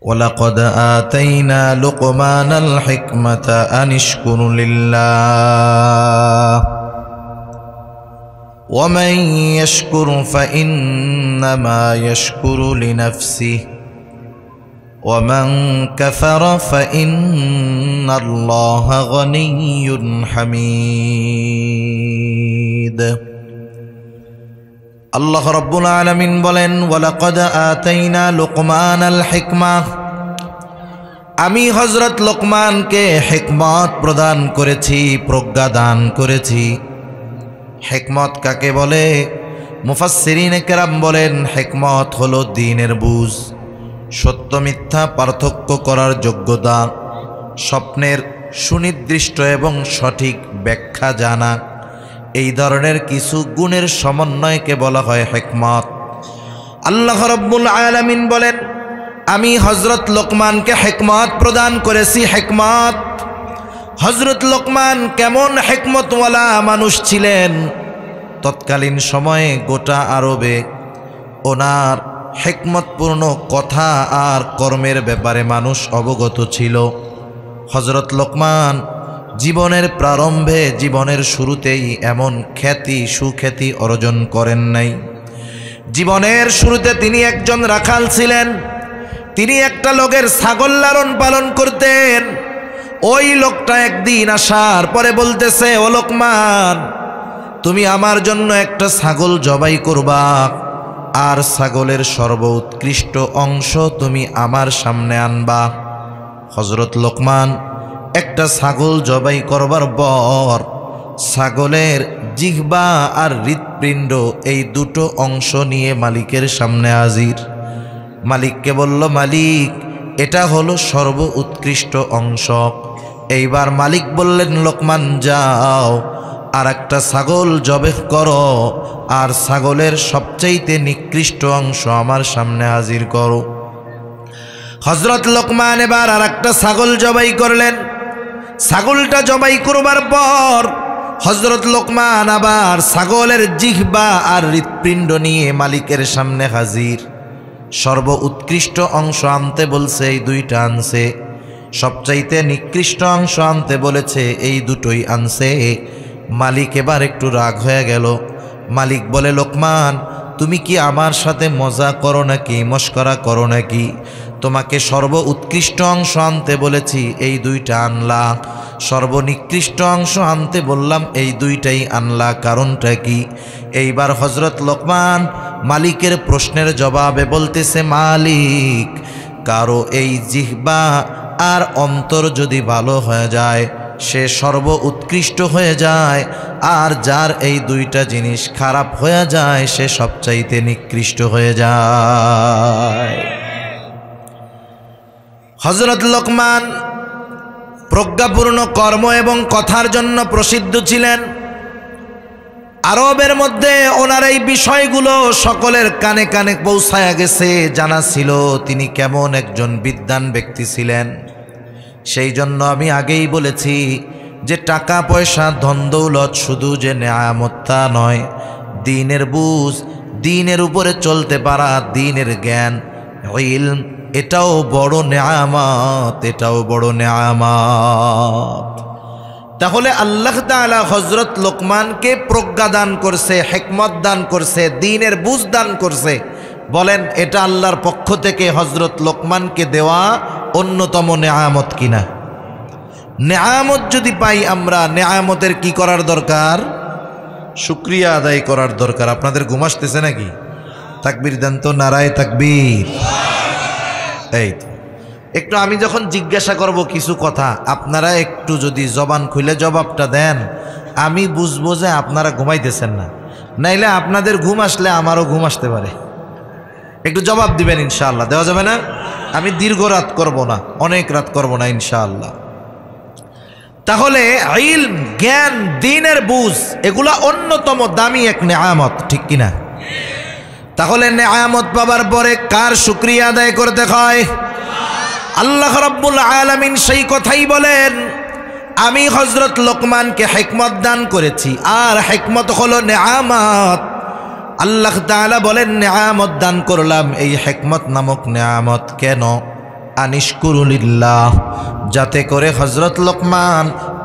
ওয়ালাকাদ আতাইনা লুকমানাল হিকমাতা আনিশকুর লিল্লাহ ওয়া মান ইয়াশকুর ফাইন্নামা ইয়াশকুরু লিনাফসিহি ওয়া মান কাফারা ফাইন্নাল্লাহা গনিয়্যুন হামিদ। আল্লাহ রাব্বুল আলামিন বলেন, ওয়ালাকাদ আতাইনা লুকমানাল হিকমা, আমি হযরত লোকমানকে হিকমত প্রদান করেছি, প্রজ্ঞা দান করেছি। হিকমত কাকে বলে? মুফাসসিরিনে কেরাম বলেন হিকমত হলো দ্বীনের বুঝ, সত্য মিথ্যা পার্থক্য করার যোগ্যতা, স্বপ্নের সুনির্দিষ্ট এবং সঠিক ব্যাখ্যা জানা, এই ধরনের কিছু গুণের সমন্বয়কে বলা হয় হিকমত। আল্লাহ রাব্বুল আলামিন বলেন, আমি হযরত লোকমানকে হিকমত প্রদান করেছি। হিকমত, হযরত লোকমান কেমন হিকমতওয়ালা মানুষ ছিলেন। তৎকালীন সময়ে গোটা আরবে ওনার হিকমতপূর্ণ কথা আর কর্মের ব্যাপারে মানুষ অবগত ছিল। হযরত লোকমান জীবনের প্রারম্ভে, জীবনের শুরুতেই এমন খ্যাতি সুখ্যাতি অর্জন করেন নাই। জীবনের শুরুতে তিনি একজন রাখাল ছিলেন। তিনি একটা লোকের ছাগল লালন পালন করতেন। ওই লোকটা একদিন আসার পরে বলতেছে, ও লোকমান, তুমি আমার জন্য একটা ছাগল জবাই করবা, আর ছাগলের সর্বোৎকৃষ্ট অংশ তুমি আমার সামনে আনবা। হযরত লোকমান একটা ছাগল জবাই করবার পর ছাগলের জিহ্বা আর হৃৎপিণ্ড এই দুটো অংশ নিয়ে মালিকের সামনে হাজির। মালিককে বলল, মালিক, এটা হলো সর্বোৎকৃষ্ট অংশ। এইবার মালিক বললেন, লোকমান, যাও আর একটা ছাগল জবাই করো, আর ছাগলের সবচাইতে নিকৃষ্ট অংশ আমার সামনে হাজির করো। হযরত লোকমান এবার আর একটা ছাগল জবাই করলেন। ছাগলটা জবাই করবার পর হযরত লোকমান আবার ছাগলের জিহ্বা আর হৃৎপিণ্ড নিয়ে মালিকের সামনে হাজির। সর্বোৎকৃষ্ট অংশ আনতে বলছে, এই দুইটা আনছে। সবচাইতে নিকৃষ্ট অংশ আনতে বলেছে, এই দুটোই আনছে। মালিক এবার একটু রাগ হয়ে গেল। মালিক বলে, লোকমান, তুমি কি আমার সাথে মজা করো নাকি, মস্করা করো নাকি? তোমাকে সর্বোৎকৃষ্ট অংশ আনতে বলেছি, এই দুইটা আনলা। সর্বনিকৃষ্ট অংশ আনতে বললাম, এই দুইটাই আনলা, কারণটা কি? এইবার হযরত লোকমান মালিকের প্রশ্নের জবাবে বলতেছে, মালিক, কারো এই জিহ্বা আর অন্তর যদি ভালো হয়ে যায় সে সর্বোৎকৃষ্ট হয়ে যায়, আর যার এই দুইটা জিনিস খারাপ হয়ে যায় সে সবচাইতে নিকৃষ্ট হয়ে যায়। হযরত লোকমান প্রজ্ঞাপূর্ণ কর্ম এবং কথার জন্য প্রসিদ্ধ ছিলেন। আরবের মধ্যে ওনার এই বিষয়গুলো সকলের কানে কানে পৌঁছায়া গেছে, জানা ছিল তিনি কেমন একজন বিদ্বান ব্যক্তি ছিলেন। সেই জন্য আমি আগেই বলেছি যে টাকা পয়সা ধন দৌলত শুধু যে নেয়ামত তা নয়, দ্বীনের বুঝ, দ্বীনের উপরে চলতে পারা, দ্বীনের জ্ঞান, ইলম, এটাও বড় নেয়ামত, এটাও বড় নেয়ামত। তাহলে আল্লাহ তাআলা হযরত লোকমানকে প্রজ্ঞা দান করছে, হিকমত দান করছে, দ্বীনের বুঝ দান করছে। বলেন, এটা আল্লাহর পক্ষ থেকে হযরত লোকমানকে দেওয়া অন্যতম নেয়ামত কিনা? নেয়ামত যদি পাই আমরা, নেয়ামতের কি করার দরকার? শুকরিয়া আদায় করার দরকার। আপনাদের ঘুম আসতেছে নাকি? তাকবীর দেন তো, নারায়ে তাকবীর। এই তো, একটু আমি যখন জিজ্ঞাসা করব কিছু কথা, আপনারা একটু যদি জবান খুলে জবাবটা দেন, আমি বুঝবো যে আপনারা ঘুমাইতেছেন না। নাইলে আপনাদের ঘুম আসলে আমারও ঘুম আসতে পারে। একটু জবাব দিবেন ইনশাআল্লাহ। দেওয়া যাবে না? আমি দীর্ঘ রাত করব না, অনেক রাত করব না ইনশাআল্লাহ। তাহলে ইলম, জ্ঞান, দ্বীনের বুঝ, এগুলা অন্যতম দামি এক নেয়ামত, ঠিক কিনা? তাহলে নেয়ামত পাবার পরে কার শুকরিয়া আদায় করতে হয়? আল্লাহ রাব্বুল আলামিন সেই কথাই বলেন, আমি হযরত লোকমানকে হিকমত দান করেছি, আর হিকমত হলো নেয়ামত। আল্লাহ তাআলা বলেন, নেয়ামত দান করলাম, এই হিকমত নামক নেয়ামত। কেন? আনিশকুরুলিল্লাহ, যাতে করে হযরত লোকমান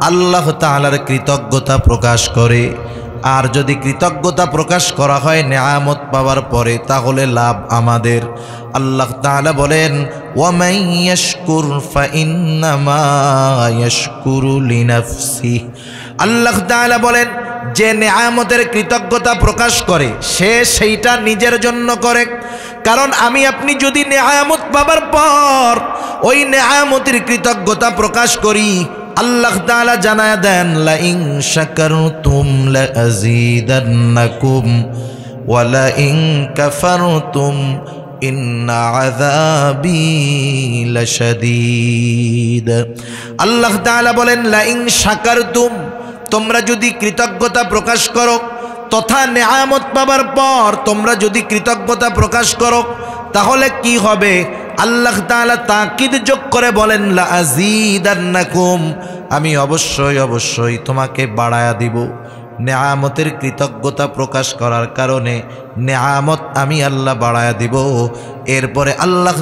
আল্লাহ তাআলার কৃতজ্ঞতা প্রকাশ করে। আর যদি কৃতজ্ঞতা প্রকাশ করা হয় নেয়ামত পাওয়ার পরে, তাহলে লাভ আমাদের। আল্লাহ তাআলা বলেন, ওয়ামান ইয়াশকুর ফাইন্নামা ইয়াশকুরু লিনাফসিহি। আল্লাহ তাআলা বলেন, যে নেয়ামতের কৃতজ্ঞতা প্রকাশ করে সে সেইটা নিজের জন্য করে। কারণ আমি আপনি যদি নেয়ামত পাবার পর ওই নেয়ামতের কৃতজ্ঞতা প্রকাশ করি, আল্লাহ তাআলা জানায়া দেন, লা ইন শাকারতুম লা আযীদান্নাকুম ওয়া লা ইন কাফারতুম ইন্না আযাবি লাশাদীদ। আল্লাহ তাআলা বলেন, লা ইন শাকারতুম, তোমরা যদি কৃতজ্ঞতা প্রকাশ করো, তথা নেয়ামত পাবার পর তোমরা যদি কৃতজ্ঞতা প্রকাশ করো, তাহলে কি হবে? আল্লাহ তাআলা তাকিদ যোগ করে বলেন, লা আযীদান্নাকুম, আমি অবশ্যই অবশ্যই তোমাকে বাড়ায়া দিব। নেয়ামতের কৃতজ্ঞতা প্রকাশ করার কারণে নেয়ামত আমি আল্লাহ বাড়ায়া দিব। এরপরে আল্লাহ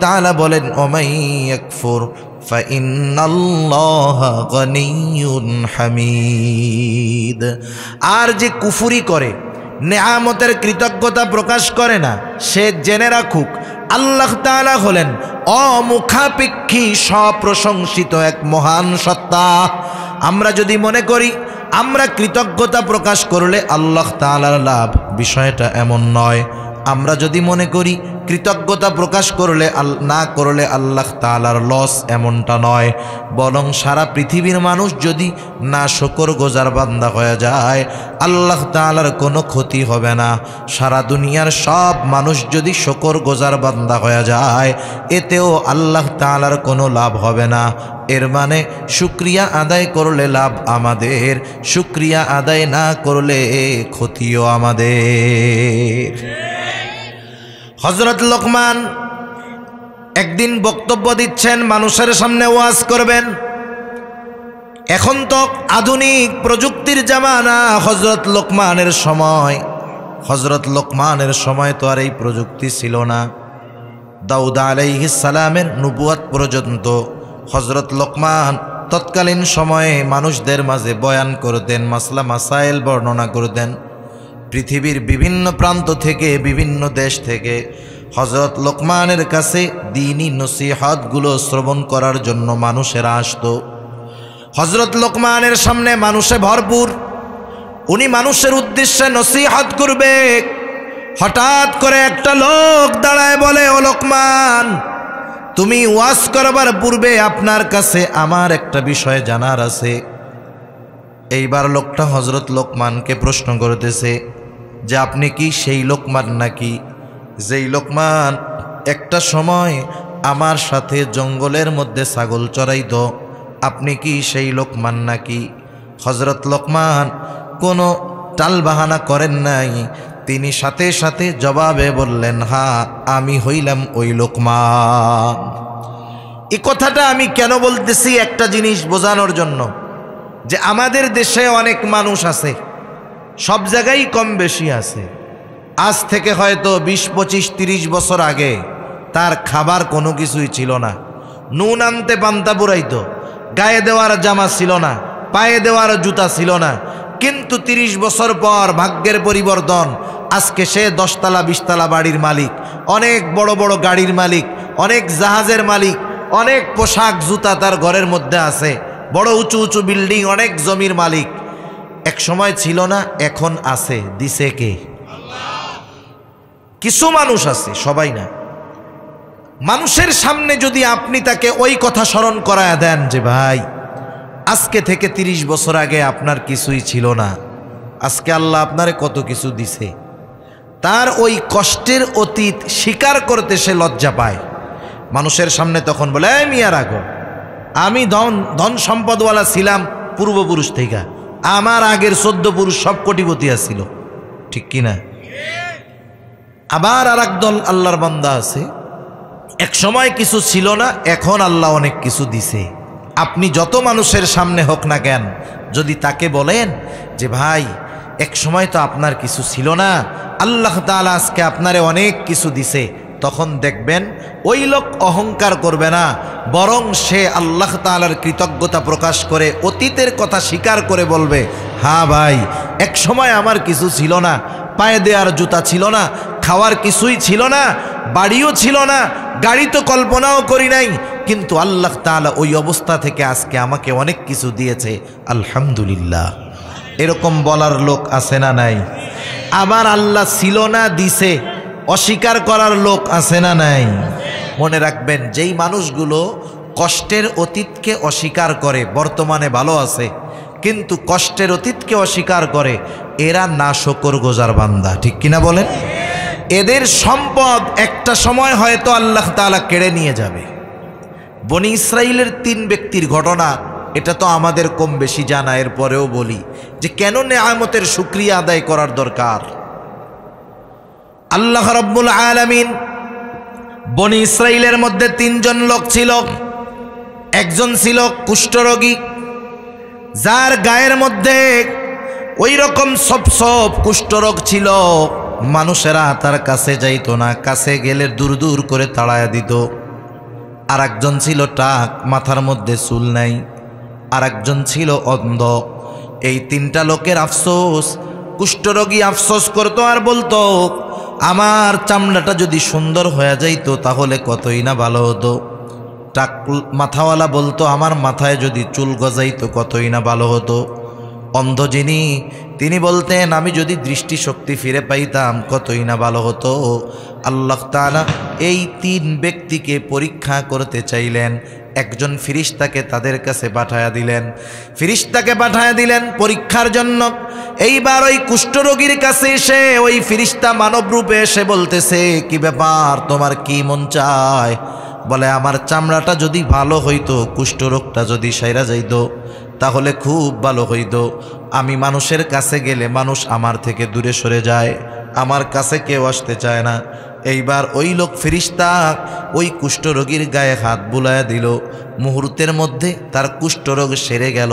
তাআলা বলেন ওমাই ইয়াকফুর ফাইন্নাল্লাহা গনিয়্যুন হামিদ। আর যে কুফরি করে, নেয়ামতের কৃতজ্ঞতা প্রকাশ করে না, সে জেনে রাখুক আল্লাহ তাআলা হলেন অমুখাপেক্ষী সপ্রশংসিত এক মহান সত্তা। আমরা যদি মনে করি আমরা কৃতজ্ঞতা প্রকাশ করলে আল্লাহ তাআলার লাভ, বিষয়টা এমন নয়। আমরা যদি মনে করি কৃতজ্ঞতা প্রকাশ করলে না করলে আল্লাহ তাআলার লস, এমনটা নয়। বরং সারা পৃথিবীর মানুষ যদি না শুকরগুজার বান্দা হয়ে যায়, আল্লাহ তাআলার কোনো ক্ষতি হবে না। সারা দুনিয়ার সব মানুষ যদি শুকরগুজার বান্দা হয়ে যায়, এতেও আল্লাহ তাআলার কোনো লাভ হবে না। এর মানে শুকরিয়া আদায় করলে লাভ আমাদের, শুকরিয়া আদায় না করলে ক্ষতিও আমাদের। হযরত লোকমান একদিন বক্তব্য দিচ্ছেন, মানুষের সামনে ওয়াজ করবেন। এখন তো আধুনিক প্রযুক্তির জামানা। হযরত লোকমানের সময় তো আর এই প্রযুক্তি ছিল না। দাউদ আলাইহিস সালামের নবুয়ত পর্যন্ত হযরত লোকমান তৎকালীন সময়ে মানুষদের মাঝে বয়ান করতেন, মাসলা মাসাইল বর্ণনা করতেন। পৃথিবীর বিভিন্ন প্রান্ত থেকে, বিভিন্ন দেশ থেকে হযরত লোকমানের কাছে দ্বীনি নসিহতগুলো শ্রবণ করার জন্য মানুষেরা আসতো। হযরত লোকমানের সামনে মানুষে ভরপুর, উনি মানুষের উদ্দেশ্যে নসিহত করবে। হঠাৎ করে একটা লোক দাঁড়ায় বলে, ও লোকমান, তুমি ওয়াজ করবার পূর্বে আপনার কাছে আমার একটা বিষয় জানার আছে। এইবার লোকটা হযরত লোকমানকে প্রশ্ন করতেছে যে আপনি কি সেই লোকমান নাকি যেই লোকমান একটা সময় আমার সাথে জঙ্গলের মধ্যে ছাগল চড়াইতো? আপনি কি সেই লোকমান নাকি? হযরত লোকমান কোনো টালবাহানা করেন নাই, তিনি সাথে সাথে জবাবে বললেন, হ্যাঁ, আমি হইলাম ওই লোকমান। এই কথাটা আমি কেন বলতেছি? একটা জিনিস বোঝানোর জন্য, যে আমাদের দেশে অনেক মানুষ আছে, সব জায়গায় কম বেশি আছে। আজ থেকে হয়তো 20, 25, 30 বছর আগে তার খাবার কোনো কিছুই ছিল না। নুন আনতে পান্তা পুরাইতো, গায়ে দেওয়ার জামা ছিল না, পায়ে দেওয়ার জুতা ছিল না। কিন্তু 30 বছর পর ভাগ্যের পরিবর্তন, আজকে সে 10 তলা 20 তলা বাড়ির মালিক, অনেক বড় বড় গাড়ির মালিক, অনেক জাহাজের মালিক, অনেক পোশাক জুতা তার ঘরের মধ্যে আছে, বড় উঁচু উঁচু বিল্ডিং, অনেক জমির মালিক। এক সময় ছিল না, এখন আছে। দিছে কে? কিছু মানুষ আছে, সবাই না। মানুষের সামনে যদি আপনি তাকে ওই কথা স্মরণ করায় দেন যে ভাই, আজকে থেকে 30 বছর আগে আপনার কিছুই ছিল না, আজকে আল্লাহ আপনারে কত কিছু দিছে, তার ওই কষ্টের অতীত স্বীকার করতে সে লজ্জা পায়। মানুষের সামনে তখন বলে, এই মিয়া রাখো, আমি ধন সম্পদওয়ালা ছিলাম পূর্বপুরুষ থেকে, আমার আগের 14 পুরুষ সব কোটিপতি আছিল। ঠিক কিনা? আবার আর একদল আল্লাহর বান্দা আছে, এক সময় কিছু ছিল না, এখন আল্লাহ অনেক কিছু দিছে। আপনি যত মানুষের সামনে হোক না কেন, যদি তাকে বলেন যে ভাই, এক সময় তো আপনার কিছু ছিল না, আল্লাহ তাআলা আজকে আপনারে অনেক কিছু দিছে, তখন দেখবেন ওই লোক অহংকার করবে না, বরং সে আল্লাহ তাআলার কৃতজ্ঞতা প্রকাশ করে অতীতের কথা স্বীকার করে বলবে, হ্যাঁ ভাই, এক সময় আমার কিছু ছিল না, পায়ে দেওয়ার জুতা ছিল না, খাওয়ার কিছুই ছিল না, বাড়িও ছিল না, গাড়ি তো কল্পনাও করি নাই, কিন্তু আল্লাহ তাআলা ওই অবস্থা থেকে আজকে আমাকে অনেক কিছু দিয়েছে, আলহামদুলিল্লাহ। এরকম বলার লোক আছে না নাই? আবার আল্লাহ ছিল না দিছে অস্বীকার করার লোক আছে না নাই? মনে রাখবেন, যেই মানুষগুলো কষ্টের অতীতকে অস্বীকার করে বর্তমানে ভালো আছে, কিন্তু কষ্টের অতীতকে অস্বীকার করে, এরা নাশকরগুজার বান্দা, ঠিক কিনা বলেন? এদের সম্পদ একটা সময় হয়তো আল্লাহ তাআলা কেড়ে নিয়ে যাবে। বনি ইসরাইলের 3 ব্যক্তির ঘটনা, এটা তো আমাদের কম বেশি জানা, এরপরেও বলি যে কেন নেয়ামতের শুকরিয়া আদায় করার দরকার। আল্লাহ রাব্বুল আলামিন বনি ইসরাইলের মধ্যে 3 জন লোক ছিল। একজন ছিল কুষ্ঠরোগী, যার গায়ের মধ্যে ওই রকম সব কুষ্ঠরোগ ছিল, মানুষেরা তার কাছে যাইতো না, কাছে গেলে দূর দূর করে তাড়ায়া দিত। আর একজন ছিল টাক, মাথার মধ্যে চুল নাই। আর একজন ছিল অন্ধ। এই 3টা লোকের আফসোস, কুষ্ঠরোগী আফসোস করতো আর বলতো, আমার চামড়াটা যদি সুন্দর হয়ে যাইতো তাহলে কতই না ভালো হতো। টাক মাথাওয়ালা বলতো, আমার মাথায় যদি চুল গজাইতো কতই না ভালো হতো। অন্ধ যিনি, তিনি বলতেন, আমি যদি দৃষ্টিশক্তি ফিরে পাইতাম কতই না ভালো হতো। আল্লাহ তাআলা এই 3 ব্যক্তিকে পরীক্ষা করতে চাইলেন। একজন ফিরিস্তাকে তাদের কাছে পাঠায়া দিলেন। ফিরিস্তাকে পাঠায়া দিলেন পরীক্ষার জন্য। এইবার ওই কুষ্ঠরোগীর কাছে এসে ওই ফিরিস্তা মানব রূপে এসে বলতেছে, কি ব্যাপার, তোমার কি মন চায়? বলে, আমার চামড়াটা যদি ভালো হইতো, কুষ্ঠরোগটা যদি সাইরা যাইতো তাহলে খুব ভালো হইতো। আমি মানুষের কাছে গেলে মানুষ আমার থেকে দূরে সরে যায়, আমার কাছে কেউ আসতে চায় না। এইবার ওই লোক ফেরেশতা ওই কুষ্ঠরোগীর গায়ে হাত বুলায়া দিল। মুহূর্তের মধ্যে তার কুষ্ঠরোগ সেরে গেল,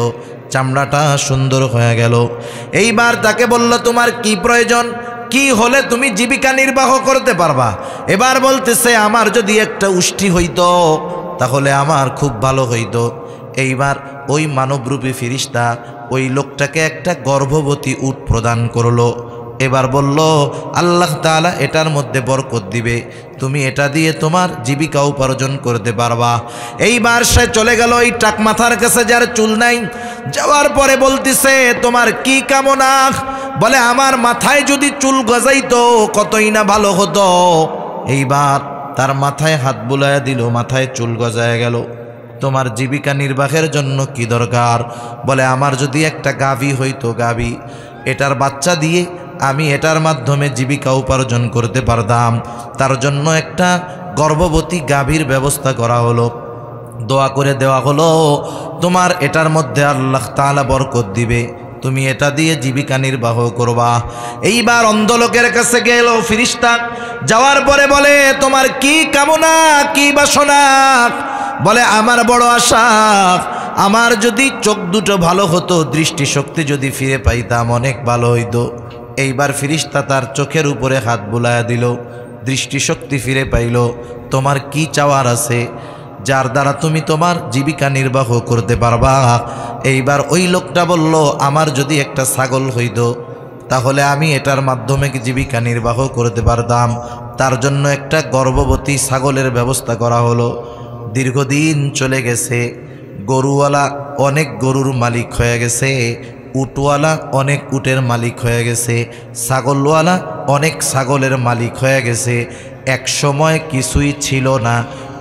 চামড়াটা সুন্দর হয়ে গেল। এইবার তাকে বলল, তোমার কি প্রয়োজন, কি হলে তুমি জীবিকা নির্বাহ করতে পারবা? এবার বলতেছে, আমার যদি একটা উষ্টি হইতো তাহলে আমার খুব ভালো হইতো। এইবার ওই মানবরূপী ফেরেশতা ওই লোকটাকে একটা গর্ভবতী উট প্রদান করলো। এবার বলল, আল্লাহ তাআলা এটার মধ্যে বরকত দিবে, তুমি এটা দিয়ে তোমার জীবিকা উপার্জন করতে পারবা। এইবার সে চলে গেল ওই টাক মাথার কাছে, যার চুল নাই। যাওয়ার পরে বলতেছে, তোমার কি কামনা? বলে, আমার মাথায় যদি চুল গজাইতো কতই না ভালো হতো। এইবার তার মাথায় হাত বুলাইয়া দিল, মাথায় চুল গজায় গেল। তোমার জীবিকা নির্বাহের জন্য কি দরকার? বলে, আমার যদি একটা গাভী হইতো, গাভী, এটার বাচ্চা দিয়ে আমি এটার মাধ্যমে জীবিকা উপার্জন করতে পারতাম। তার জন্য একটা গর্ভবতী গাভীর ব্যবস্থা করা হলো, দোয়া করে দেওয়া হলো, তোমার এটার মধ্যে আল্লাহ তাআলা বরকত দিবে, তুমি এটা দিয়ে জীবিকা নির্বাহ করবা। এইবার অন্ধ লোকের কাছে গেল ফেরেশতা। যাওয়ার পরে বলে, তোমার কি কামনা, কি বাসনা? বলে, আমার বড় আশা, আমার যদি চোখ দুটো ভালো হতো, দৃষ্টিশক্তি যদি ফিরে পাইতাম অনেক ভালো হইতো। এইবার ফেরেশতা তার চোখের উপরে হাত বুলায়া দিল, দৃষ্টিশক্তি ফিরে পাইল। তোমার কি চাওয়ার আছে যার দ্বারা তুমি তোমার জীবিকা নির্বাহ করতে পারবা? এইবার ওই লোকটা বলল, আমার যদি একটা ছাগল হইতো তাহলে আমি এটার মাধ্যমে জীবিকা নির্বাহ করতে পারতাম। তার জন্য একটা গর্ভবতী ছাগলের ব্যবস্থা করা হলো। দীর্ঘদিন চলে গেছে, গরুওয়ালা অনেক গরুর মালিক হয়ে গেছে, উটওয়ালা অনেক উটের মালিক হয়ে গেছে, ছাগলওয়ালা অনেক ছাগলের মালিক হয়ে গেছে। এক সময় কিছুই ছিল না,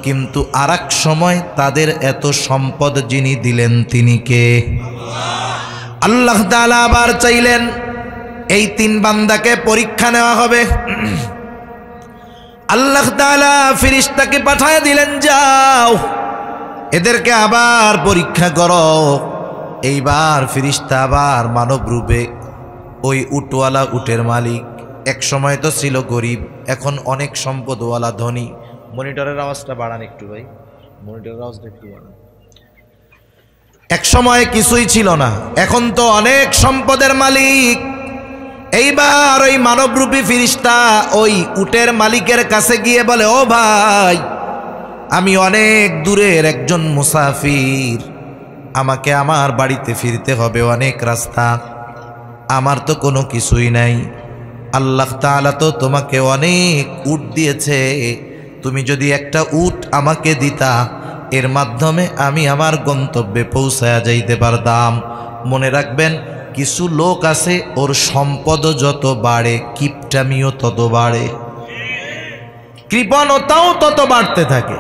কিন্তু আর এক সময় তাদের এত সম্পদ যিনি দিলেন তিনি কে? আল্লাহ তাআলা আবার চাইলেন এই 3 বান্দাকে পরীক্ষা নেওয়া হবে। আল্লাহ তাআলা ফেরেশতাকে পাঠিয়ে দিলেন, যাও এদেরকে আবার পরীক্ষা করো। এইবার ফেরেশতা আবার মানব রূপে ওই উটওয়ালা উটের মালিক, এক সময় তো ছিল গরিব, এখন অনেক সম্পদওয়ালা ধনী। মনিটরের আওয়াজটা বাড়ান একটু ভাই, মনিটরের আওয়াজটা একটু বাড়ান। এক সময় কিছুই ছিল না, এখন তো অনেক সম্পদের মালিক। এইবার ওই মানবরূপী ফিরিস্তা ওই উটের মালিকের কাছে গিয়ে বলে, ও ভাই, আমি অনেক দূরের একজন মুসাফির, আমাকে আমার বাড়িতে ফিরতে হবে, অনেক রাস্তা, আমার তো কোনো কিছুই নাই। আল্লাহ তাআলা তো তোমাকে অনেক উট দিয়েছে, তুমি যদি একটা উট আমাকে দিতা, এর মাধ্যমে আমি আমার গন্তব্যে পৌঁছায়া যাইতে পারতাম। মনে রাখবেন, কিছু লোক আছে ওর সম্পদ যত বাড়ে কিপটামিও তত বাড়ে, কৃপণতাও তত বাড়তে থাকে।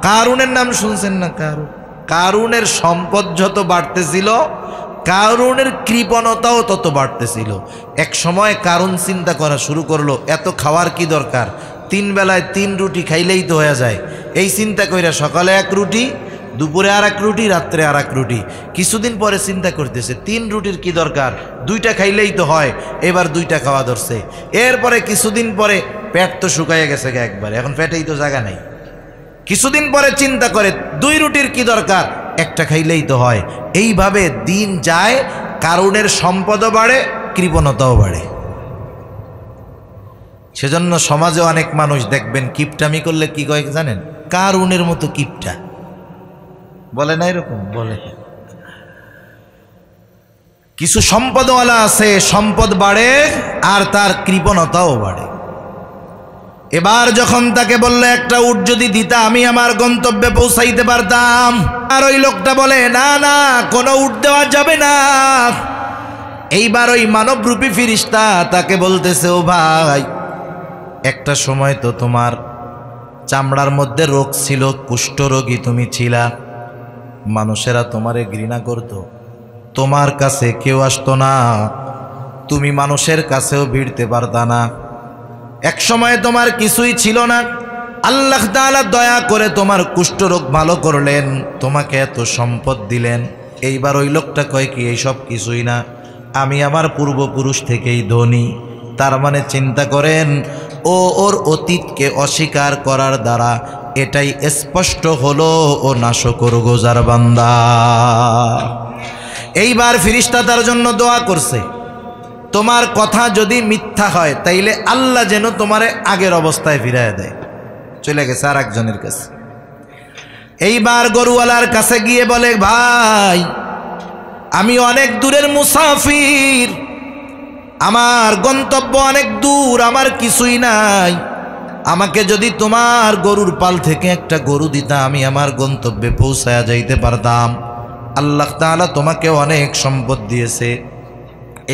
কারুনের নাম শুনছেন না? কারুনের সম্পদ যত বাড়তেছিল, কারুনের কৃপণতাও তত বাড়তেছিল। এক সময় কারুন চিন্তা করা শুরু করলো, এত খাওয়ার কি দরকার, 3 বেলায় 3 রুটি খাইলেই তো হয়ে যায়। এই চিন্তা কইরা সকালে 1 রুটি, দুপুরে আর 1 রুটি, রাত্রে আর 1 রুটি। কিছুদিন পরে চিন্তা করতেছে 3 রুটির কি দরকার, 2টা খাইলেই তো হয়, এবার 2টা খাওয়া ধরছে। এরপরে কিছুদিন পরে পেট তো শুকাইয়া গেছে একবারে, এখন পেটেই তো জায়গা নাই। কিছুদিন পরে চিন্তা করে 2 রুটির কি দরকার, 1টা খাইলেই তো হয়। এইভাবে দিন যায়, কারুনের সম্পদও বাড়ে, কৃপণতাও বাড়ে। সেজন্য সমাজে অনেক মানুষ দেখবেন কিপটামি করলে কি কয় জানেন? কারুনের মতো কিপটা বলে না, এরকম বলে। কিছু সম্পদওয়ালা আছে, সম্পদ বাড়ে আর তার কৃপণতাও বাড়ে। এবার যখন তাকে বললে একটা উট যদি দিতা আমি আমার গন্তব্যে পৌঁছাইতে পারতাম, আর ওই লোকটা বলে না না, কোনো উট দেওয়া যাবে না। এইবার ওই মানবরূপী ফিরিস্তা তাকে বলতেছে, ও ভাই, একটা সময় তো তোমার চামড়ার মধ্যে রোগ ছিল, কুষ্ঠরোগী তুমি ছিলা, মানুষেরা তোমারে ঘৃণা করত, তোমার কাছে কেউ আসতো না, তুমি মানুষের কাছেও ভিড়তে পারতা না। এক সময় তোমার কিছুই ছিল না, আল্লাহ তাআলা দয়া করে তোমার কুষ্ঠরোগ ভালো করলেন, তোমাকে এত সম্পদ দিলেন। এইবার ওই লোকটা কয় কি, এইসব কিছুই না, আমি আমার পূর্বপুরুষ থেকেই ধনী। তার মানে চিন্তা করেন, ওর অতীতকে অস্বীকার করার দ্বারা এটাই স্পষ্ট হলো ও নাশকর গোজার বান্দা। এইবার ফেরেশতা তার জন্য দোয়া করছে, তোমার কথা যদি মিথ্যা হয় তাইলে আল্লাহ যেন তোমারে আগের অবস্থায় ফিরায় দেয়। চলে গেছে আর একজনের কাছে। এইবার গরুওয়ালার কাছে গিয়ে বলে, ভাই, আমি অনেক দূরের মুসাফির, আমার গন্তব্য অনেক দূর, আমার কিছুই নাই, আমাকে যদি তোমার গরুর পাল থেকে একটা গরু দিতা আমি আমার গন্তব্যে পৌঁছায়া যাইতে পারতাম। আল্লাহ তাআলা তোমাকে অনেক সম্পদ দিয়েছে।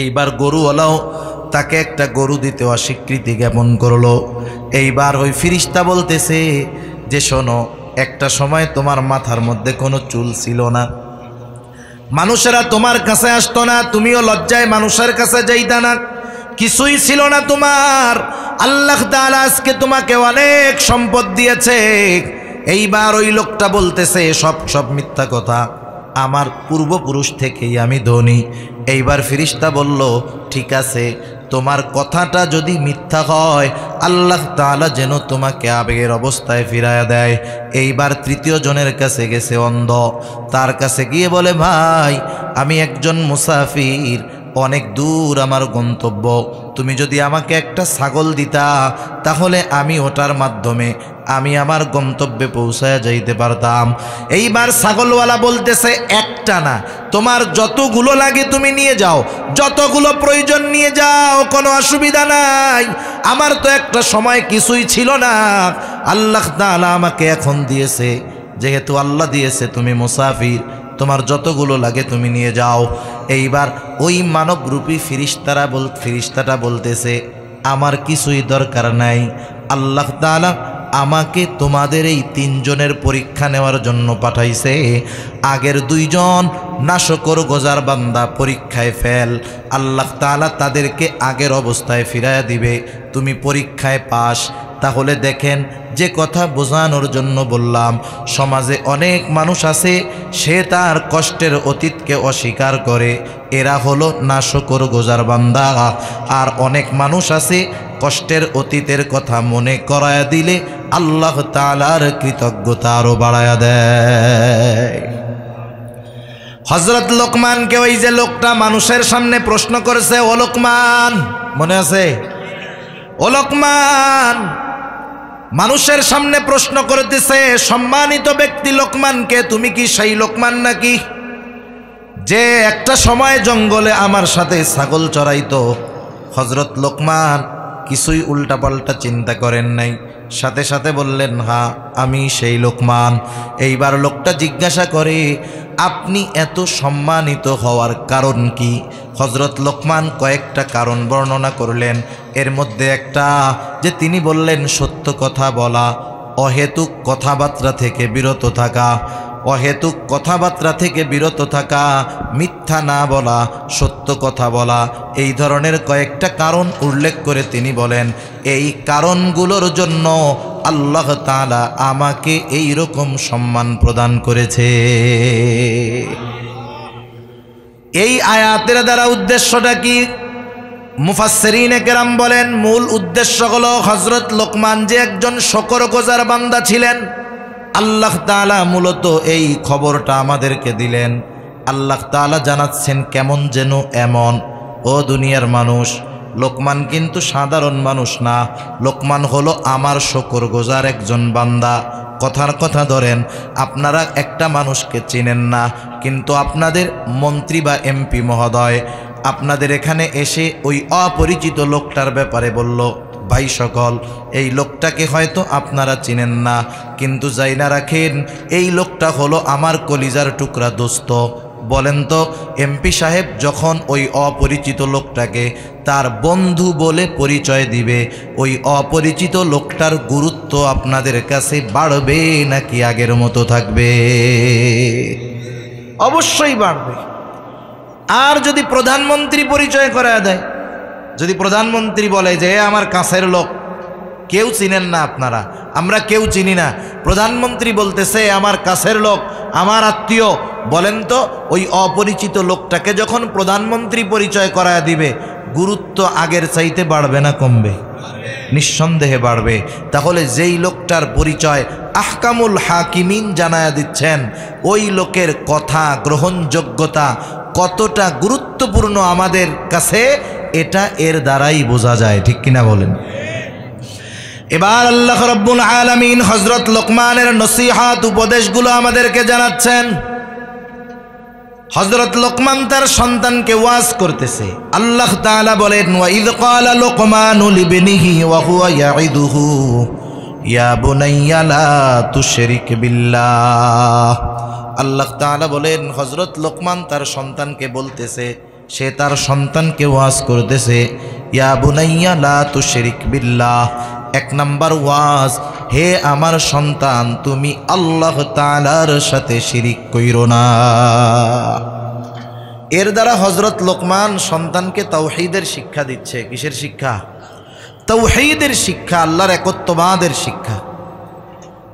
এইবার গরুওয়ালাও তাকে একটা গরু দিতে অস্বীকৃতি জ্ঞাপন করলো। এইবার ওই ফিরিস্তা বলতেছে যে, শোনো, একটা সময় তোমার মাথার মধ্যে কোনো চুল ছিল না, মানুষেরা তোমার কাছে আসতো না, তুমিও লজ্জায় মানুষের কাছে যাইতা না, কিছুই ছিল না তোমার। আল্লাহ তাআলা আজকে তোমাকে অনেক সম্পদ দিয়েছে। এইবার ওই লোকটা বলতেছে, সব মিথ্যা কথা, আমার পূর্বপুরুষ থেকেই আমি ধনী। এইবার ফেরেশতা বলল, ঠিক আছে, তোমার কথাটা যদি মিথ্যা হয় আল্লাহ তাআলা যেন তোমাকে আগের অবস্থায় ফিরায়া দেয়। এইবার তৃতীয় জনের কাছে গেছে, অন্ধ, তার কাছে গিয়ে বলে, ভাই, আমি একজন মুসাফির, অনেক দূর আমার গন্তব্য, তুমি যদি আমাকে একটা ছাগল দিতা তাহলে আমি ওটার মাধ্যমে আমি আমার গন্তব্যে পৌঁছায় যাইতে পারতাম। এইবার ছাগলওয়ালা বলতেছে, একটা না, তোমার যতগুলো লাগে তুমি নিয়ে যাও, যতগুলো প্রয়োজন নিয়ে যাও, কোনো অসুবিধা নাই, আমার তো একটা সময় কিছুই ছিল না, আল্লাহ তাআলা আমাকে এখন দিয়েছে, যেহেতু আল্লাহ দিয়েছে, তুমি মুসাফির, তোমার যতগুলো লাগে তুমি নিয়ে যাও। এইবার ওই মানবরূপী ফিরিস্তাটা বলতেছে, আমার কিছুই দরকার নাই, আল্লাহ তাআলা আমাকে তোমাদের এই 3 জনের পরীক্ষা নেওয়ার জন্য পাঠাইছে। আগের 2 জন নাশকর গোজার বান্দা পরীক্ষায় ফেল, আল্লাহ তাআলা তাদেরকে আগের অবস্থায় ফিরাইয়া দিবে, তুমি পরীক্ষায় পাস। তাহলে দেখেন, যে কথা বোঝানোর জন্য বললাম, সমাজে অনেক মানুষ আছে সে তার কষ্টের অতীতকে অস্বীকার করে, এরা হলো নাশকর গোজার বান্দা। আর অনেক মানুষ আছে কষ্টের অতীতের কথা মনে করায়া দিলে আল্লাহ তাআলার কৃতজ্ঞতা আরো বাড়ায়া দেয়। হযরত লোকমানকে ওই যে লোকটা মানুষের সামনে প্রশ্ন করেছে, ও লোকমান, মনে আছে? ও লোকমান, মানুষের সামনে প্রশ্ন করতেছে সম্মানিত ব্যক্তি লোকমানকে, তুমি কি সেই লোকমান নাকি যে একটা সময় জঙ্গলে আমার সাথে ছাগল চড়াইতো? হযরত লোকমান কিছুই উল্টাপাল্টা চিন্তা করেন নাই, সাথে সাথে বললেন, হ্যাঁ আমি সেই লোকমান। এইবার লোকটা জিজ্ঞাসা করে, আপনি এত সম্মানিত হওয়ার কারণ কি? হযরত লোকমান কয়েকটা কারণ বর্ণনা করলেন। এর মধ্যে একটা যে তিনি বললেন সত্য কথা বলা, অহেতুক কথাবার্তা থেকে বিরত থাকা, অহেতুক কথাবার্তা থেকে বিরত থাকা, মিথ্যা না বলা, সত্য কথা বলা, এই ধরনের কয়েকটা কারণ উল্লেখ করে তিনি বলেন, এই কারণগুলোর জন্য আল্লাহ তাআলা আমাকে এই রকম সম্মান প্রদান করেছে। এই আয়াতের দ্বারা উদ্দেশ্যটা কি? মুফাসসিরিনে কেরাম বলেন, মূল উদ্দেশ্য হলো হযরত লোকমান যে একজন শুকরগুজার বান্দা ছিলেন, আল্লাহ তাআলা মূলত এই খবরটা আমাদেরকে দিলেন। আল্লাহ তাআলা জানাচ্ছেন কেমন যেন এমন, ও দুনিয়ার মানুষ, লোকমান কিন্তু সাধারণ মানুষ না, লোকমান হলো আমার শুকরগুজার একজন বান্দা। কথার কথা ধরেন, আপনারা একটা মানুষকে চিনেন না, কিন্তু আপনাদের মন্ত্রী বা এমপি মহোদয় আপনাদের এখানে এসে ওই অপরিচিত লোকটার ব্যাপারে বলল, ভাই সকল, এই লোকটাকে হয়তো আপনারা চিনেন না, কিন্তু জাইনা রাখেন এই লোকটা হলো আমার কলিজার টুকরা দোস্ত। বলেন তো, এমপি সাহেব যখন ওই অপরিচিত লোকটাকে তার বন্ধু বলে পরিচয় দিবে, ওই অপরিচিত লোকটার গুরুত্ব আপনাদের কাছে বাড়বে নাকি আগের মতো থাকবে? অবশ্যই বাড়বে। আর যদি প্রধানমন্ত্রী পরিচয় করায় দেয়, যদি প্রধানমন্ত্রী বলে যে আমার কাছের লোক, কেউ চিনেন না আপনারা, আমরা কেউ চিনি না, প্রধানমন্ত্রী বলতেছে আমার কাছের লোক, আমার আত্মীয়, বলেন তো ওই অপরিচিত লোকটাকে যখন প্রধানমন্ত্রী পরিচয় করায় দিবে, গুরুত্ব আগের চাইতে বাড়বে না কমবে? নিঃসন্দেহে বাড়বে। তাহলে যেই লোকটার পরিচয় আহকামুল হাকিমিন জানায়া দিচ্ছেন, ওই লোকের কথা গ্রহণযোগ্যতা কতটা গুরুত্বপূর্ণ আমাদের কাছে, এটা এর দ্বারাই বোঝা যায়, ঠিক কিনা বলেন? এবার আল্লাহ রাব্বুল আলামিন হযরত লোকমানের নসিহত উপদেশগুলো আমাদেরকে জানাচ্ছেন। হযরত লোকমান তার সন্তানকে ওয়াজ করতেছে। আল্লাহ তাআলা বলেন, ওয়া ইয ক্বালা লুকমানু লিবনিহি ওয়া হুয়া ইয়াইদুহু ইয়া বুনাইয়া লা তুশরিক বিল্লাহ। আল্লাহ তাআলা বলেন, হযরত লোকমান তার সন্তানকে বলতেছে, সে তার সন্তানকে ওয়াজ করতেছে, ইয়া বুনাইয়া লা তুশরিক বিল্লাহ। এক নাম্বার ওয়াজ, হে আমার সন্তান, তুমি আল্লাহ তাআলার সাথে শিরিক কইরো না। এর দ্বারা হযরত লোকমান সন্তানকে তাওহীদের শিক্ষা দিচ্ছে। কিসের শিক্ষা? তাওহীদের শিক্ষা, আল্লাহর একত্ববাদের শিক্ষা।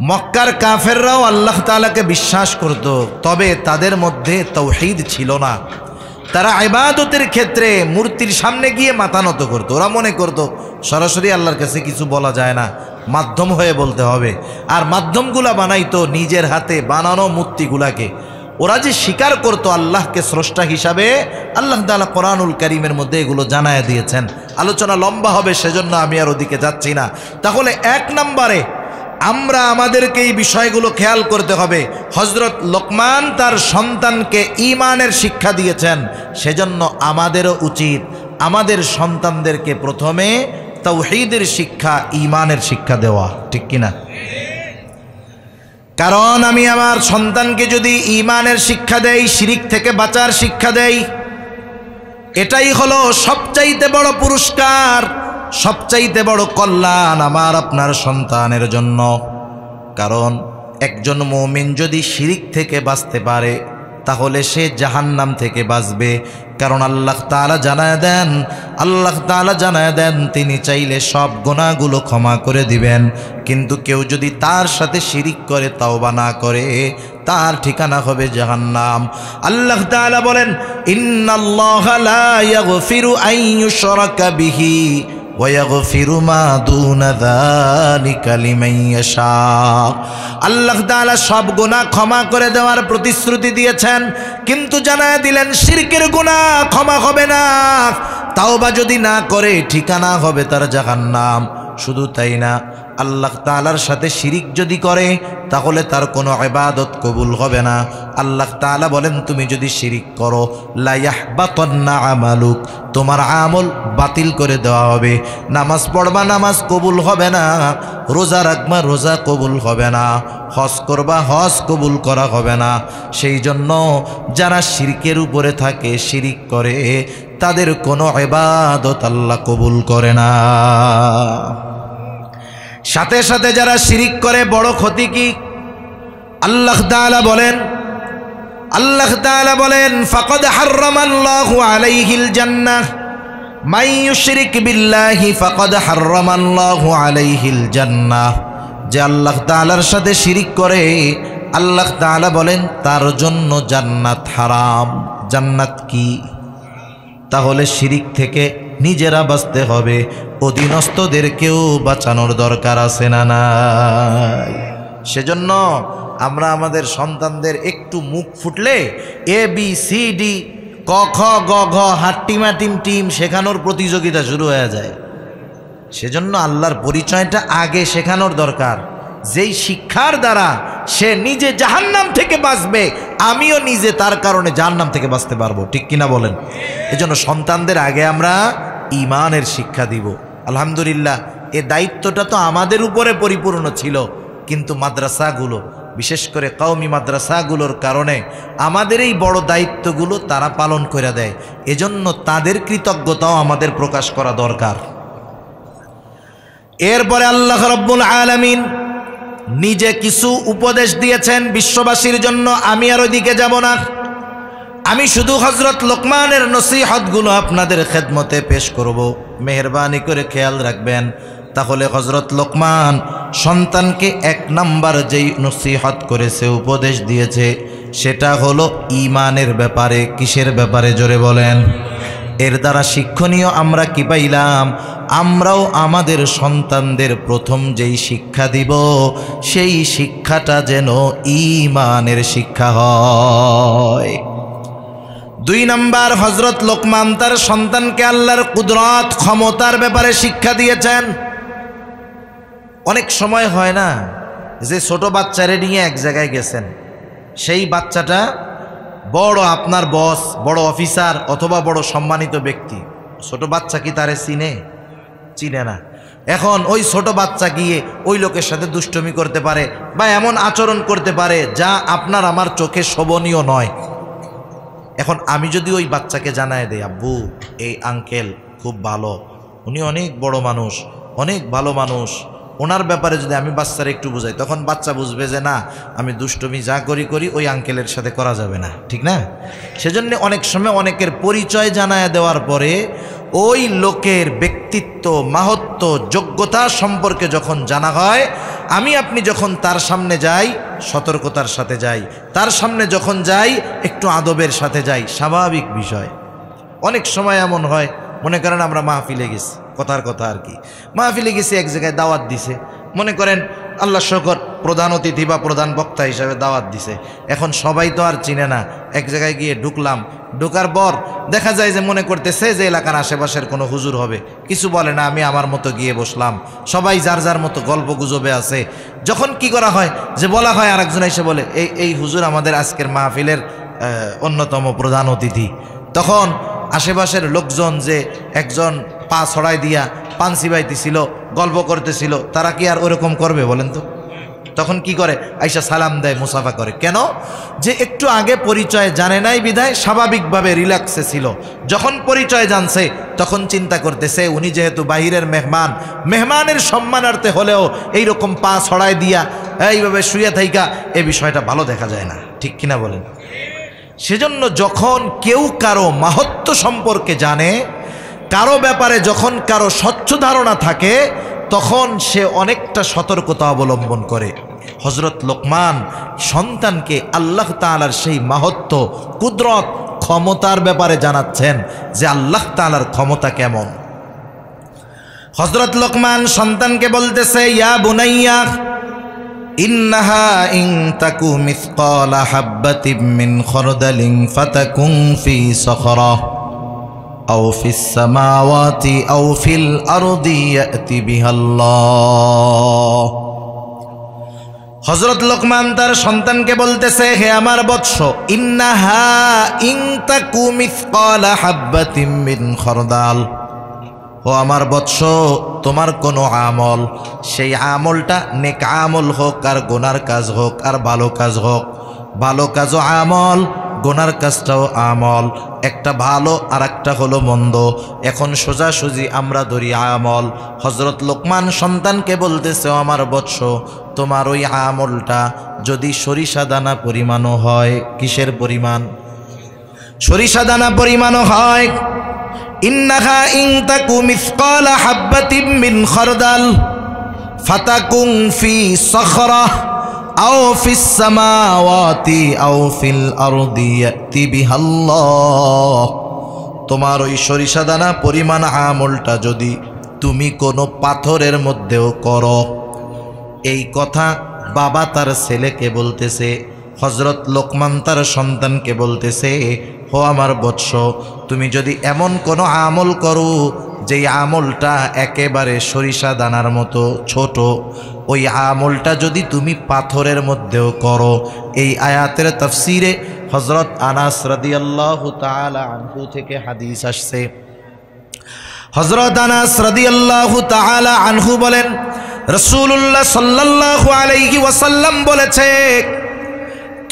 মক্কার কাফেররাও আল্লাহ তাআলাকে বিশ্বাস করত, তবে তাদের মধ্যে তাওহীদ ছিল না। তারা ইবাদতের ক্ষেত্রে মূর্তির সামনে গিয়ে মাথা নত করতো। ওরা মনে করত সরাসরি আল্লাহর কাছে কিছু বলা যায় না, মাধ্যম হয়ে বলতে হবে। আর মাধ্যমগুলা বানাইতো নিজের হাতে বানানো মূর্তিগুলাকে। ওরা যে স্বীকার করতো আল্লাহকে স্রষ্টা হিসাবে, আল্লাহ তাআলা কোরআনুল কারীমের মধ্যে এগুলো জানায়া দিয়েছেন। আলোচনা লম্বা হবে, সেজন্য আমি আর ওদিকে যাচ্ছি না। তাহলে এক নম্বরে আমরা আমাদেরকে এই বিষয়গুলো খেয়াল করতে হবে। হযরত লোকমান তার সন্তানকে ঈমানের শিক্ষা দিয়েছেন, সেজন্য আমাদেরও উচিত আমাদের সন্তানদেরকে প্রথমে তাওহীদের শিক্ষা, ঈমানের শিক্ষা দেওয়া, ঠিক কিনা? কারণ আমি আমার সন্তানকে যদি ঈমানের শিক্ষা দেই, শিরিক থেকে বাঁচার শিক্ষা দেই, এটাই হলো সবচাইতে বড় পুরস্কার, সবচাইতে বড় কল্যাণ আমার আপনার সন্তানের জন্য। কারণ একজন মুমিন যদি শিরিক থেকে বাঁচতে পারে, তাহলে সে জাহান্নাম থেকে বাঁচবে। কারণ আল্লাহ তাআলা জানায় দেন তিনি চাইলে সব গুনাহগুলো ক্ষমা করে দিবেন, কিন্তু কেউ যদি তার সাথে শিরিক করে, তাওবা না করে, তার ঠিকানা হবে জাহান্নাম। আল্লাহ তাআলা বলেন, ইন্নাল্লাহা লা ইয়াগফিরু আন ইউশরাকা বিহি ওয়াগফিরু মা দুনা যালিকা লিমান ইয়াশা। আল্লাহ তাআলা সব গুনাহ ক্ষমা করে দেওয়ার প্রতিশ্রুতি দিয়েছেন, কিন্তু জানায় দিলেন শিরকের গুনাহ ক্ষমা হবে না। তাওবা যদি না করে ঠিকানা হবে তার জাহান্নাম। শুধু তাই না, আল্লাহ তাআলার সাথে শিরিক যদি করে তাহলে তার কোনো ইবাদত কবুল হবে না। আল্লাহ তাআলা বলেন তুমি যদি শিরিক করো লা ইয়াহবাতান্না আমালুক, তোমার আমল বাতিল করে দেওয়া হবে। নামাজ পড়বা নামাজ কবুল হবে না, রোজা রাখবা রোজা কবুল হবে না, হজ করবা হজ কবুল করা হবে না। সেই জন্য যারা শিরকের উপরে থাকে, শিরিক করে, তাদের কোনো ইবাদত আল্লাহ কবুল করে না। সাথে সাথে যারা শিরিক করে বড় ক্ষতি কি? আল্লাহ তাআলা বলেন ফাকাদ হাররামাল্লাহু আলাইহিল জান্নাহ মান ইউশরিক বিল্লাহি ফাকাদ হাররামাল্লাহু আলাইহিল জান্নাহ। যে আল্লাহ তাআলার সাথে শিরিক করে আল্লাহ তাআলা বলেন তার জন্য জান্নাত হারাম। জান্নাত কি? তাহলে শিরিক থেকে নিজেরা বাঁচতে হবে, অধীনস্থদেরকেও বাঁচানোর দরকার আছে না নাই? সেজন্য আমরা আমাদের সন্তানদের একটু মুখ ফুটলে ABCD ক খ গ ঘ হাট্টিমা টিম টিম শেখানোর প্রতিযোগিতা শুরু হয়ে যায়। সেজন্য আল্লাহর পরিচয়টা আগে শেখানোর দরকার। যেই শিক্ষার দ্বারা সে নিজে জাহান্নাম থেকে বাঁচবে, আমিও নিজে তার কারণে জাহান্নাম থেকে বাঁচতে পারবো। ঠিক কিনা বলেন? এজন্য সন্তানদের আগে আমরা ঈমানের শিক্ষা দিব। আলহামদুলিল্লাহ, এ দায়িত্বটা তো আমাদের উপরে পরিপূর্ণ ছিল, কিন্তু মাদ্রাসাগুলো, বিশেষ করে কওমি মাদ্রাসাগুলোর কারণে আমাদের এই বড় দায়িত্বগুলো তারা পালন করে দেয়। এজন্য তাদের কৃতজ্ঞতাও আমাদের প্রকাশ করা দরকার। এরপরে আল্লাহ রাব্বুল আলামিন নিজে কিছু উপদেশ দিয়েছেন বিশ্ববাসীর জন্য। আমি আর ওইদিকে যাব না, আমি শুধু হযরত লোকমানের নসিহতগুলো আপনাদের খেদমতে পেশ করব। মেহেরবানি করে খেয়াল রাখবেন। তাহলে হযরত লোকমান সন্তানকে 1 নাম্বার যেই নসিহত করেছে, উপদেশ দিয়েছে, সেটা হলো ঈমানের ব্যাপারে। কিসের ব্যাপারে? জোরে বলেন। এর দ্বারা শিক্ষণীয় আমরা কি পাইলাম? আমরাও আমাদের সন্তানদের প্রথম যেই শিক্ষা দিব, সেই শিক্ষাটা যেন ঈমানের শিক্ষা হয়। 2 নাম্বার, হযরত লোকমান তার সন্তানকে আল্লাহর কুদরত, ক্ষমতার ব্যাপারে শিক্ষা দিয়েছেন। অনেক সময় হয় না যে ছোট বাচ্চারে নিয়ে এক জায়গায় গেছেন, সেই বাচ্চাটা বড় আপনার বস, বড় অফিসার অথবা বড় সম্মানিত ব্যক্তি, ছোট বাচ্চা কি তারে চিনে না। এখন ওই ছোট বাচ্চা গিয়ে ওই লোকের সাথে দুষ্টুমি করতে পারে বা এমন আচরণ করতে পারে যা আপনার আমার চোখে শোভনীয় নয়। এখন আমি যদি ওই বাচ্চাকে জানায় দেই, আব্বু এই আঙ্কেল খুব ভালো, উনি অনেক বড় মানুষ, অনেক ভালো মানুষ, ওনার ব্যাপারে যদি আমি বাচ্চারা একটু বুঝাই, তখন বাচ্চা বুঝবে যে না, আমি দুষ্টুমি যা করি ওই আঙ্কেলের সাথে করা যাবে না। ঠিক না? সেজন্য অনেক সময় অনেকের পরিচয় জানায় দেওয়ার পরে ওই লোকের ব্যক্তিত্ব, মাহাত্ম্য, যোগ্যতা সম্পর্কে যখন জানা হয়, আমি আপনি যখন তার সামনে যাই সতর্কতার সাথে যাই, তার সামনে যখন যাই একটু আদবের সাথে যাই, স্বাভাবিক বিষয়। অনেক সময় এমন হয়, মনে করেন আমরা মাহফিলে গেছি, কথার কথা আর কি, মাহফিলে গেছি, এক জায়গায় দাওয়াত দিছে, মনে করেন আল্লাহ শকর প্রধান অতিথি বা প্রধান বক্তা হিসাবে দাওয়াত দিছে। এখন সবাই তো আর চিনে না, এক জায়গায় গিয়ে ঢুকলাম, ঢোকার পর দেখা যায় যে মনে করতেছে যে এলাকার আশেপাশের কোনো হুজুর হবে, কিছু বলে না, আমি আমার মতো গিয়ে বসলাম, সবাই যার যার মতো গল্প গুজবে আছে। যখন কি করা হয়, যে বলা হয়, আরেকজন এসে বলে এই হুজুর আমাদের আজকের মাহফিলের অন্যতম প্রধান অতিথি। তখন আশেপাশের লোকজন যে একজন পা ছড়াই দিয়া পান চিবাইতেছিল, গল্প করতেছিল, তারা কি আর ওরকম করবে বলেন তো? তখন কি করে? আইসা সালাম দেয়, মুসাফা করে। কেন? যে একটু আগে পরিচয় জানে নাই বিধায় স্বাভাবিকভাবে রিল্যাক্সে ছিল। যখন পরিচয় জানছে তখন চিন্তা করতেছে উনি যেহেতু বাহিরের মেহমান, মেহমানের সম্মানার্থে হলেও এইরকম পা ছড়াই দিয়া এইভাবে শুয়ে থাইকা এই বিষয়টা ভালো দেখা যায় না। ঠিক কিনা বলেন? সেজন্য যখন কেউ কারো মাহাত্ম্য সম্পর্কে জানে, কারো ব্যাপারে যখন কারো স্বচ্ছ ধারণা থাকে, তখন সে অনেকটা সতর্কতা অবলম্বন করে। হযরত লোকমান সন্তানকে আল্লাহ তাআলার সেই মাহাত্ম্য, কুদরত, ক্ষমতার ব্যাপারে জানাচ্ছেন যে আল্লাহ তাআলার ক্ষমতা কেমন। হযরত লোকমান সন্তানকে বলতেছে, ইয়া বুনাইয়া ইন্নাহা ইন তাকু মিসকালা হাববাতিন মিন খরদালিন ফাতাকুন ফি সখরাহ আও ফিস সামাওয়াতি আও ফিল আরদি ইয়াতি বিহাল্লাহ। হযরত লোকমান তার সন্তানকে বলতেছে, হে আমার বৎস, ইন্নাহা ইন তাকু মিসকালা হাববাতিন মিন খরদাল, ও আমার বৎস, তোমার কোনো আমল, সেই আমলটা নেক আমল হোক আর গুনার কাজ হোক আর ভালো কাজ হোক, ভালো কাজও আমল, গুনার কাজটাও আমল, একটা ভালো আর একটা হলো মন্দ। এখন সোজাসুজি আমরা ধরি আমল। হযরত লোকমান সন্তানকে বলতেছে, আমার বৎস, তোমার ওই আমলটা যদি সরিষা দানা পরিমাণও হয়, কিসের পরিমাণ? সরিষা দানা পরিমাণও হয়, ইন্নাহা ইন তাকু মিসকালা হাববাতিন মিন খরদাল ফাতাকুন ফি সখরাহ আও ফিস সামাওয়াতি আও ফিল আরদি ইয়াতি বিহাল্লাহ। তোমার ওই সরিষা দানা পরিমাণ আমলটা যদি তুমি কোনো পাথরের মধ্যেও করো। এই কথা বাবা তার ছেলেকে বলতেছে, হযরত লোকমান তার সন্তানকে বলতেছে, হো আমার বৎস, তুমি যদি এমন কোনো আমল করো যেই আমলটা একেবারে সরিষা দানার মতো ছোট, ওই আমলটা যদি তুমি পাথরের মধ্যেও করো। এই আয়াতের তাফসিরে হযরত আনাস রাদিয়াল্লাহু তাআলা আনহু থেকে হাদিস আসছে। হযরত আনাস রাদিয়াল্লাহু তাআলা আনহু বলেন, রাসূলুল্লাহ সাল্লাল্লাহু আলাইহি ওয়াসাল্লাম বলেছে,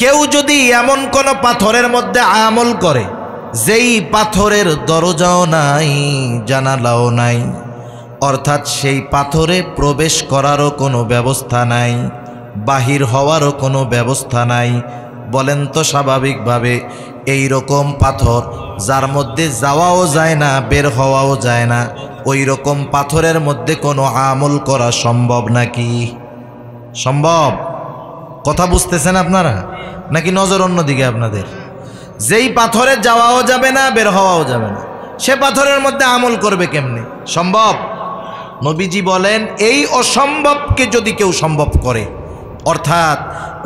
কেউ যদি এমন কোন পাথরের মধ্যে আমল করে যেই পাথরের দরজাও নাই, জানালাও নাই, অর্থাৎ সেই পাথরে প্রবেশ করারও কোনো ব্যবস্থা নাই, বাহির হওয়ারও কোনো ব্যবস্থা নাই, বলেন তো স্বাভাবিকভাবে এই রকম পাথর যার মধ্যে যাওয়াও যায় না, বের হওয়াও যায় না, ওই রকম পাথরের মধ্যে কোনো আমল করা সম্ভব নাকি? সম্ভব? কথা বুঝতেছেন আপনারা নাকি নজর অন্যদিকে আপনাদের? যেই পাথরে যাওয়াও যাবে না, বের হওয়াও যাবে না, সে পাথরের মধ্যে আমল করবে কেমনে? সম্ভব? নবীজি বলেন, এই অসম্ভবকে যদি কেউ সম্ভব করে, অর্থাৎ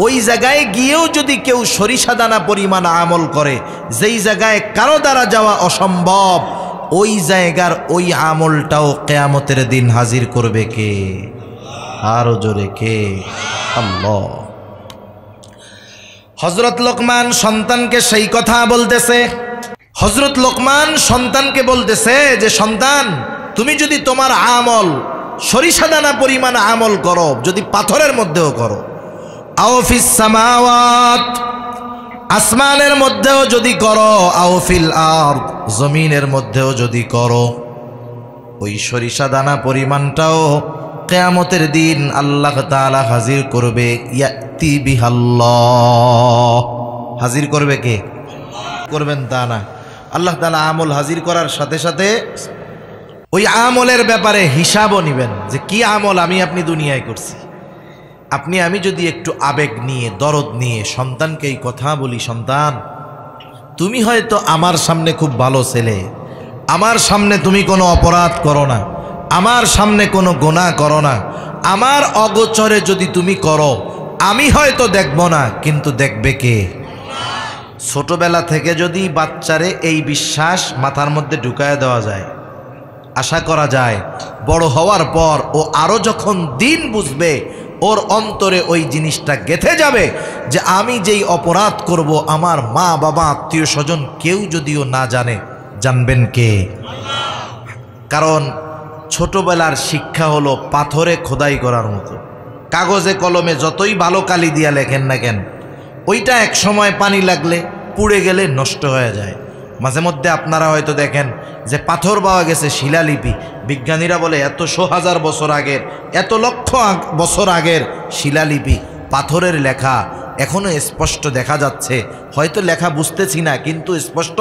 ওই জায়গায় গিয়েও যদি কেউ সরিষা দানা পরিমাণ আমল করে, যেই জায়গায় কারো দ্বারা যাওয়া অসম্ভব, ওই জায়গার ওই আমলটাও কিয়ামতের দিন হাজির করবে কে? আরো জোরে কে? আল্লাহ। হযরত লোকমান সন্তানকে সেই কথা বলতেছে। হযরত লোকমান সন্তানকে বলতেছে যে, সন্তান, তুমি যদি তোমার আমল সরিষা দানা পরিমাণ আমল করো, যদি পাথরের মধ্যেও করো, আও ফিস সামাওয়াত, আসমানের মধ্যেও যদি করো, আও ফিল আরদ, জমিনের মধ্যেও যদি করো, ওই সরিষা দানা পরিমাণটাও কিয়ামতের দিন আল্লাহ তাআলা হাজির করবে। ইয়াতি বিহাল্লাহ, হাজির করবে কে? করবেন তা না, আল্লাহ তাআলা আমল হাজির করার সাথে সাথে ওই আমলের ব্যাপারে হিসাবও নেবেন যে কি আমল আমি আপনি দুনিয়ায় করছি। আপনি আমি যদি একটু আবেগ নিয়ে, দরদ নিয়ে সন্তানকে এই কথা বলি, সন্তান, তুমি হয়তো আমার সামনে খুব ভালো ছেলে, আমার সামনে তুমি কোনো অপরাধ করো না, আমার সামনে কোনো গুনাহ করো না, আমার অগোচরে যদি তুমি করো, আমি হয়তো দেখব না, কিন্তু দেখবে কে? ছোটবেলা থেকে যদি বাচ্চারে এই বিশ্বাস মাথার মধ্যে ঢুকায় দেওয়া যায়, আশা করা যায় বড় হওয়ার পর ও আরো যখন দিন বুঝবে, ওর অন্তরে ওই জিনিসটা গেঁথে যাবে যে আমি যেই অপরাধ করব, আমার মা বাবা আত্মীয় স্বজন কেউ যদিও না জানে, জানবেন কে? কারণ ছোটবেলার শিক্ষা হলো পাথরে খোদাই করার মতো। কাগজে কলমে যতই ভালো কালি দিয়া লেখেন না কেন, ওইটা এক সময় পানি লাগলে পুড়ে গেলে নষ্ট হয়ে যায়। মাঝে মধ্যে আপনারা হয়তো দেখেন যে পাথর পাওয়া গেছে, শিলালিপি, বিজ্ঞানীরা বলে এত 100,000 বছর আগের, এত লক্ষ বছর আগের শিলালিপি, পাথরের লেখা এখনো স্পষ্ট দেখা যাচ্ছে। হয়তো লেখা বুঝতেছি না, কিন্তু স্পষ্ট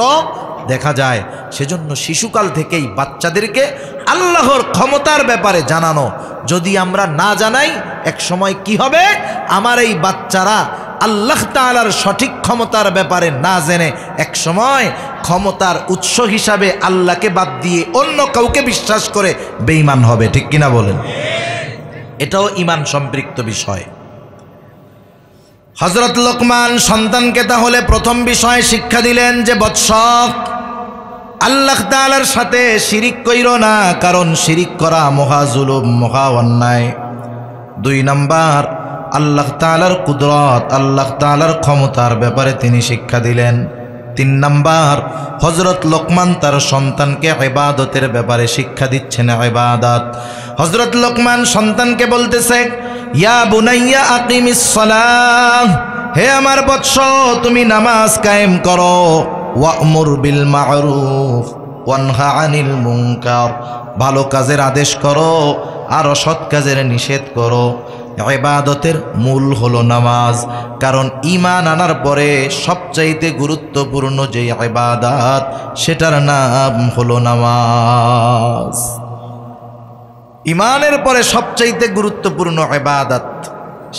দেখা যায়। সেজন্য শিশুকাল থেকেই বাচ্চাদেরকে আল্লাহর ক্ষমতার ব্যাপারে জানানো। যদি আমরা না জানাই, এক সময় কি হবে, আমার এই বাচ্চারা আল্লাহ তাআলার সঠিক ক্ষমতার ব্যাপারে না জেনে এক সময় ক্ষমতার উৎস হিসাবে আল্লাহকে বাদ দিয়ে অন্য কাউকে বিশ্বাস করে বেঈমান হবে, ঠিক কিনা বলেন? এটাও ঈমান সম্পৃক্ত বিষয়। হযরত লোকমান সন্তানকে তাহলে প্রথম বিষয় শিক্ষা দিলেন যে বৎস, আল্লাহ তাআলার সাথে শিরিক কইরো না, কারণ শিরিক করা মহা জুলুম, মহা অন্যায়। 2 নাম্বার, আল্লাহ তাআলার কুদরত, আল্লাহ তাআলার ক্ষমতার ব্যাপারে তিনি শিক্ষা দিলেন। 3 নাম্বার, হযরত লোকমান তার সন্তানকে ইবাদতের ব্যাপারে শিক্ষা দিচ্ছেন, ইবাদত। হযরত লোকমান সন্তানকে বলতেছে, ইয়া বুনাইয়া আকিমিস সালাহ, হে আমার বৎস তুমি নামাজ কায়েম করো, ওয়া'মুর বিল মা'রুফ ওয়ানহা আনিল মুনকার, ভালো কাজের আদেশ করো আর অসৎ কাজের নিষেধ করো। ইবাদতের মূল হলো নামাজ, কারণ ঈমান আনার পরে সবচাইতে গুরুত্বপূর্ণ যে ইবাদত সেটার নাম হলো নামাজ। ঈমানের পরে সবচাইতে গুরুত্বপূর্ণ ইবাদত।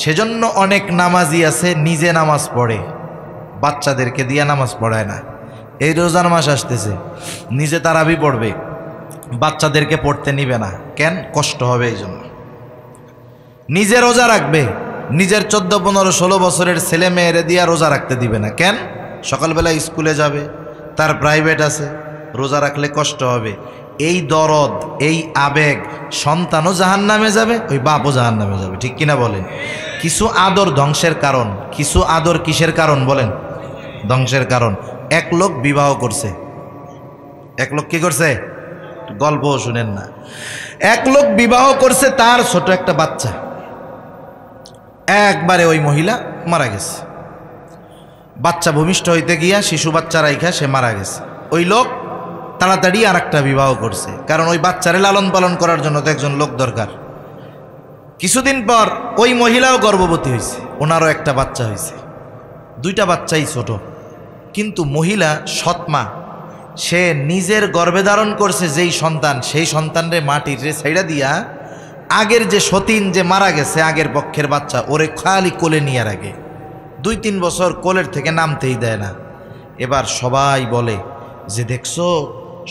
সেজন্য অনেক নামাজি আছে নিজে নামাজ পড়ে, বাচ্চাদেরকে দিয়ে নামাজ পড়ায় না। এই রোজার মাস আসতেছে, নিজে তারাবি পড়বে, বাচ্চাদেরকে পড়তে নিবে না। কেন? কষ্ট হবে এই জন্য। নিজে রোজা রাখবে, নিজের 14, 15, 16 বছরের ছেলে মেয়েরে দিয়া রোজা রাখতে দিবে না। কেন? সকালবেলা স্কুলে যাবে, তার প্রাইভেট আছে, রোজা রাখলে কষ্ট হবে। এই দরদ, এই আবেগ, সন্তানও জাহান্নামে যাবে, ওই বাপও জাহান্নামে যাবে, ঠিক কিনা বলেন? কিছু আদর ধ্বংসের কারণ, কিছু আদর কিসের কারণ বলেন? ধ্বংসের কারণ। এক লোক বিবাহ করছে, এক লোক কি করছে? গল্পও শুনেন না। এক লোক বিবাহ করছে, তার ছোট একটা বাচ্চা, একবারে ওই মহিলা মারা গেছে। বাচ্চা ভূমিষ্ঠ হইতে গিয়া শিশু বাচ্চা রাইখা সে মারা গেছে। ওই লোক তাড়াতাড়ি আর একটা বিবাহ করছে, কারণ ওই বাচ্চারে লালন পালন করার জন্য তো একজন লোক দরকার। কিছুদিন পর ওই মহিলাও গর্ভবতী হয়েছে, ওনারও একটা বাচ্চা হয়েছে, 2টা বাচ্চাই ছোট। কিন্তু মহিলা সৎমা, সে নিজের গর্ভে ধারণ করছে যেই সন্তান, সেই সন্তানরে মাটির রে ছাইড়া দিয়া আগের যে সতীন যে মারা গেছে আগের পক্ষের বাচ্চা, ওরে খালি কোলে নিয়ে রাখে। 2-3 বছর কোলের থেকে নামতেই দেয় না। এবার সবাই বলে যে দেখছো,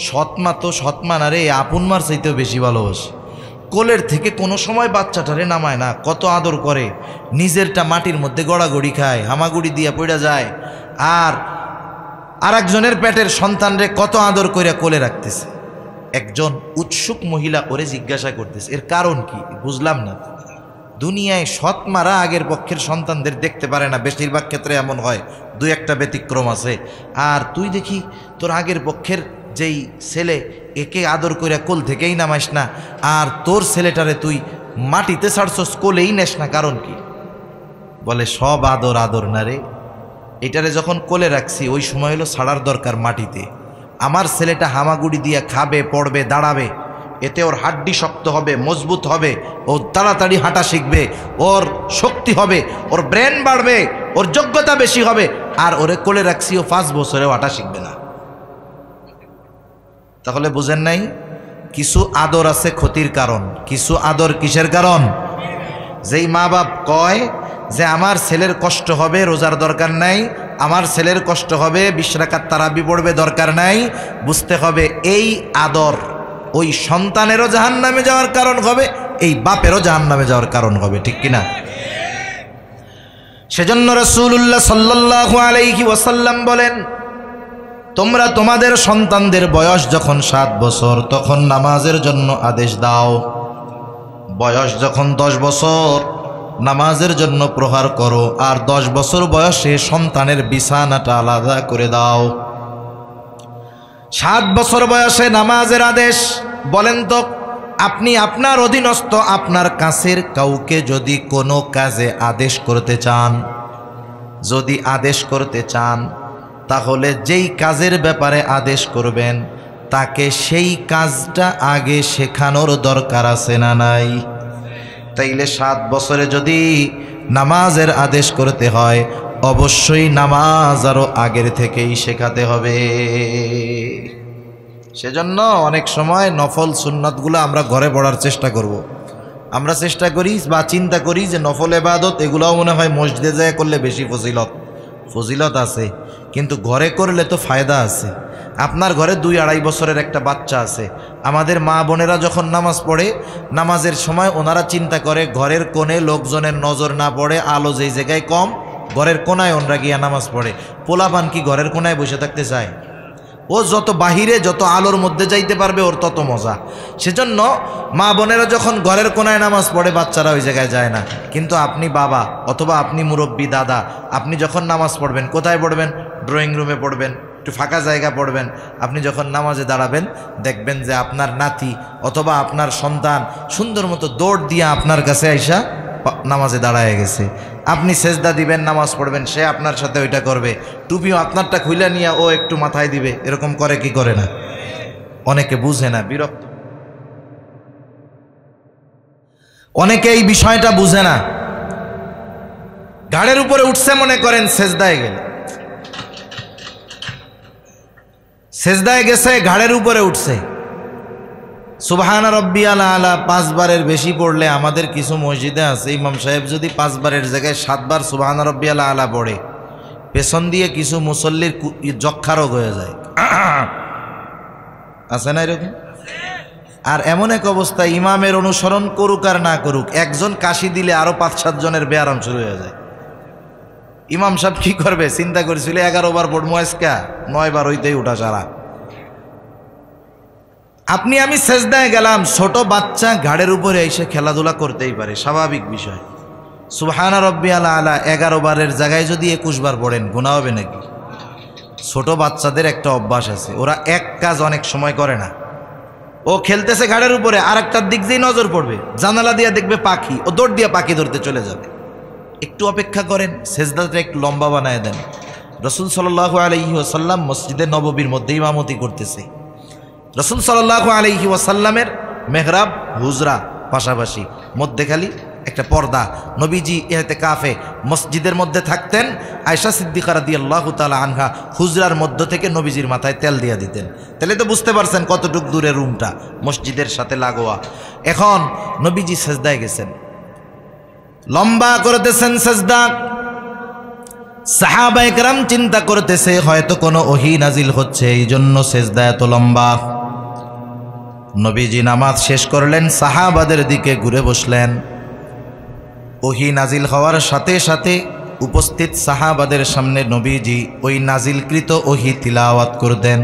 সৎমা তো সৎমা না রে, আপন মার চাইতেও বেশি ভালোবাসে, কোলের থেকে কোনো সময় বাচ্চাটারে নামায় না, কত আদর করে, নিজেরটা মাটির মধ্যে গড়াগড়ি খায়, হামাগুড়ি দিয়া পড়া যায়, আর একজনের পেটের সন্তানরে কত আদর কইরা কোলে রাখতেছে। একজন উৎসুক মহিলা ওরে জিজ্ঞাসা করতেছে, এর কারণ কি? বুঝলাম না। দুনিয়ায় সৎমারা আগের পক্ষের সন্তানদের দেখতে পারে না, বেশিরভাগ ক্ষেত্রে এমন হয়, 2-1টা ব্যতিক্রম আছে। আর তুই দেখি তোর আগের পক্ষের যেই ছেলে, একে আদর কইরা কোল থেকেই নামাইস না, আর তোর ছেলেটারে তুই মাটিতে ছাড়ছস, কোলেই নেস না, কারণ কি? বলে সব আদর আদর না রে, এটারে যখন কোলে রাখছি ওই সময় হলো ছাড়ার দরকার মাটিতে। আমার ছেলেটা হামাগুড়ি দিয়ে খাবে, পড়বে, দাঁড়াবে, এতে ওর হাড্ডি শক্ত হবে, মজবুত হবে, ও তাড়াতাড়ি হাঁটা শিখবে, ওর শক্তি হবে, ওর ব্রেন বাড়বে, ওর যোগ্যতা বেশি হবে। আর ওরে কোলে রাখছি, ও 5 বছরেও হাঁটা শিখবে না। তাহলে বুঝেন নাই, কিছু আদর আছে ক্ষতির কারণ, কিছু আদর কিসের কারণ? যেই মা বাপ কয় যে আমার ছেলের কষ্ট হবে, রোজার দরকার নাই, আমার ছেলের কষ্ট হবে, 20 রাকাত তারাবি পড়বে, দরকার নাই, বুঝতে হবে এই আদর ওই সন্তানেরও জাহান্নামে যাওয়ার কারণ হবে, এই বাপেরও জাহান্নামে যাওয়ার কারণ হবে, ঠিক কিনা? সেজন্য রাসূলুল্লাহ সাল্লাল্লাহু আলাইহি ওয়াসাল্লাম বলেন, তোমরা তোমাদের সন্তানদের বয়স যখন 7 বছর তখন নামাজের জন্য আদেশ দাও, বয়স যখন 10 বছর নামাজের জন্য প্রহার করো, আর 10 বছর বয়সে সন্তানের বিছানাটা আলাদা করে দাও। 7 বছর বয়সে নামাজের আদেশ। বলেন তো, আপনি আপনার অধীনস্থ আপনার কাছের কাউকে যদি কোনো কাজে আদেশ করতে চান, যদি আদেশ করতে চান, তাহলে যেই কাজের ব্যাপারে আদেশ করবেন তাকে সেই কাজটা আগে শেখানোর দরকার আছে না নাই? তাইলে 7 বছরে যদি নামাজের আদেশ করতে হয়, অবশ্যই নামাজ আরও আগের থেকেই শেখাতে হবে। সেজন্য অনেক সময় নফল সুন্নাতগুলো আমরা ঘরে পড়ার চেষ্টা করব। আমরা চেষ্টা করি বা চিন্তা করি যে নফল ইবাদত এগুলোও মনে হয় মসজিদে যায় করলে বেশি ফজিলত আছে, কিন্তু ঘরে করলে তো ফায়দা আছে। আপনার ঘরে 2-2.5 বছরের একটা বাচ্চা আছে। আমাদের মা বোনেরা যখন নামাজ পড়ে, নামাজের সময় ওনারা চিন্তা করে ঘরের কোণে লোকজনের নজর না পড়ে, আলো যেই জায়গায় কম ঘরের কোনায় ওনরা গিয়া নামাজ পড়ে। পোলাপান কি ঘরের কোনায় বসে থাকতে চায়? ও যত বাহিরে, যত আলোর মধ্যে যাইতে পারবে ওর তত মজা। সেজন্য মা বোনেরা যখন ঘরের কোনায় নামাজ পড়ে, বাচ্চারা ওই জায়গায় যায় না। কিন্তু আপনি বাবা অথবা আপনি মুরব্বী দাদা, আপনি যখন নামাজ পড়বেন কোথায় পড়বেন? ড্রয়িং রুমে পড়বেন, একটু ফাঁকা জায়গা পড়বেন। আপনি যখন নামাজে দাঁড়াবেন দেখবেন যে আপনার নাতি অথবা আপনার সন্তান সুন্দর মতো দৌড় দিয়ে আপনার কাছে আইসা নামাজে দাঁড়ায় গেছে। আপনি সেজদা দিবেন, নামাজ পড়বেন, সে আপনার সাথে ওইটা করবে। টুপিও আপনারটা খুইলা নিয়ে ও একটু মাথায় দিবে। এরকম করে কি করে না? অনেকে বুঝে না, বিরক্ত। অনেকে এই বিষয়টা বুঝে না। ঘাড়ের উপরে উঠছে মনে করেন সেজদায় গেলে, সেজদায় গেছে ঘাড়ের উপরে উঠছে। সুবহানা রব্বিয়াল আলা 5 বারের বেশি পড়লে, আমাদের কিছু মসজিদে আছে ইমাম সাহেব যদি 5 বারের জায়গায় 7 বার সুবহানা রব্বিয়াল আলা পড়ে, পেছন দিয়ে কিছু মুসল্লির যক্ষা রোগ হয়ে যায়। আছে না এরকম? আর এমন এক অবস্থা, ইমামের অনুসরণ করুক আর না করুক, একজন কাশি দিলে আরো 5-7 জনের ব্যায়াম শুরু হয়ে যায়। ইমাম সাহেব কি করবে চিন্তা করেছিল, 11 বার পড়বো আজকা, 9 বার হইতেই উঠা সারা। আপনি আমি সেজদায় গেলাম, ছোট বাচ্চা ঘাড়ের উপরে এসে খেলাধুলা করতেই পারে, স্বাভাবিক বিষয়। সুবহানা রব্বিয়াল আলা 11 বারের জায়গায় যদি 21 বার পড়েন গুনাহ হবে নাকি? ছোট বাচ্চাদের একটা অভ্যাস আছে, ওরা এক কাজ অনেক সময় করে না। ও খেলতেছে ঘাড়ের উপরে, আর একটার দিক দিয়ে নজর পড়বে, জানালা দিয়ে দেখবে পাখি, ও দৌড় দিয়ে পাখি ধরতে চলে যাবে। একটু অপেক্ষা করেন, সেজদাটা একটু লম্বা বানায় দেন। রাসূল সাল্লাল্লাহু আলাইহি ওয়াসাল্লাম মসজিদে নববীর মধ্যে ইমামতি করতেছে। রাসূল সাল্লাল্লাহু আলাইহি ওয়াসাল্লামের মেহরাব হুজরা পাশাপাশি, মধ্যে খালি একটা পর্দা। নবীজি ইতিকাফে মসজিদের মধ্যে থাকতেন। আয়েশা সিদ্দিকা রাদিয়াল্লাহু তাআলা আনহা হুজরার মধ্য থেকে নবীজির মাথায় তেল দিয়ে দিতেন। তাহলে তো বুঝতে পারছেন কতটুক দূরে রুমটা, মসজিদের সাথে লাগোয়া। এখন নবীজি সেজদায় গেছেন, লম্বা করতেছেন সেজদা। সাহাবায়ে কেরাম চিন্তা করতেছে হয়তো কোনো ওহী নাজিল হচ্ছে, এই জন্য সেজদা এত লম্বা। নবীজি নামাজ শেষ করলেন, সাহাবাদের দিকে ঘুরে বসলেন। ওহী নাজিল হওয়ার সাথে সাথে উপস্থিত সাহাবাদের সামনে নবীজি ওই নাজিলকৃত ওহী তিলাওয়াত করতেন।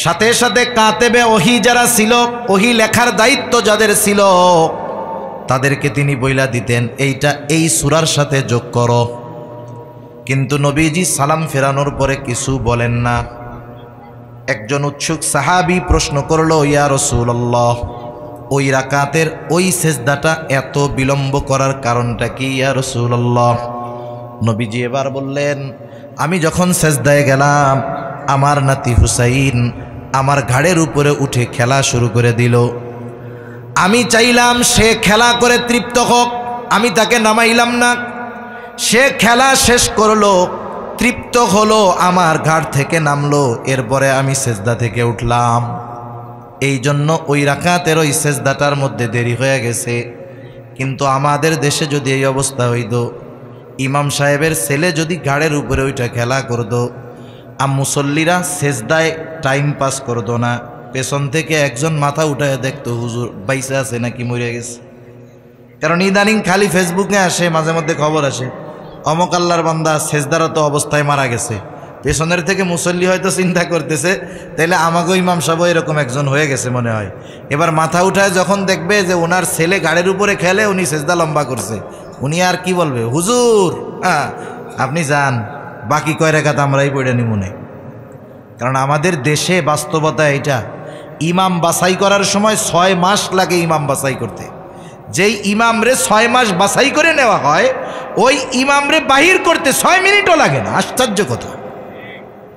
সাথে সাথে কাতেবে ওহী যারা ছিল, ওহী লেখার দায়িত্ব যাদের ছিল, তাদেরকে তিনি বইলা দিতেন এইটা এই সূরার সাথে যোগ করো। কিন্তু নবীজি সালাম ফেরানোর পরে কিছু বলেন না। একজন উৎসুক সাহাবী প্রশ্ন করলো, ইয়া রাসূলুল্লাহ, ওই রাকাতের ওই সেজদাটা এত বিলম্ব করার কারণটা কি ইয়া রাসূলুল্লাহ? নবীজি এবার বললেন, আমি যখন সেজদায় গেলাম, আমার নাতি হুসাইন আমার ঘাড়ের উপরে উঠে খেলা শুরু করে দিল। আমি চাইলাম সে খেলা করে তৃপ্ত হোক, আমি তাকে নামাইলাম না। সে খেলা শেষ করলো, তৃপ্ত হলো, আমার ঘাড় থেকে নামলো, এরপরে আমি সেজদা থেকে উঠলাম। এই জন্য ওই রাকাতের ওই সেজদাটার মধ্যে দেরি হয়ে গেছে। কিন্তু আমাদের দেশে যদি এই অবস্থা হইত, ইমাম সাহেবের ছেলে যদি ঘাড়ের উপরে ওইটা খেলা করতো, মুসল্লিরা সেজদায় টাইম পাস করতো না, পেছন থেকে একজন মাথা উঠায় দেখতো হুজুর বাইসে আছে নাকি মরে গেছে। কারণ ইদানিং খালি ফেসবুকে আসে, মাঝে মধ্যে খবর আসে অমক আল্লাহর বান্দা সেজদারত অবস্থায় মারা গেছে। পেছনের থেকে মুসল্লি হয়তো চিন্তা করতেছে তাইলে আমাকেও ইমাম সাহেব এরকম একজন হয়ে গেছে মনে হয়। এবার মাথা উঠায় যখন দেখবে যে ওনার ছেলে গাড়ির উপরে খেলে, উনি সেজদা লম্বা করছে, উনি আর কি বলবে, হুজুর আপনি যান, বাকি কয় রাকাত আমরাই পড়ে নি মনে। কারণ আমাদের দেশে বাস্তবতা এইটা, ইমাম বাছাই করার সময় 6 মাস লাগে ইমাম বাছাই করতে। যেই ইমামরে 6 মাস বাছাই করে নেওয়া হয়, ওই ইমামরে বাহির করতে 6 মিনিটও লাগে না। আশ্চর্য কথা,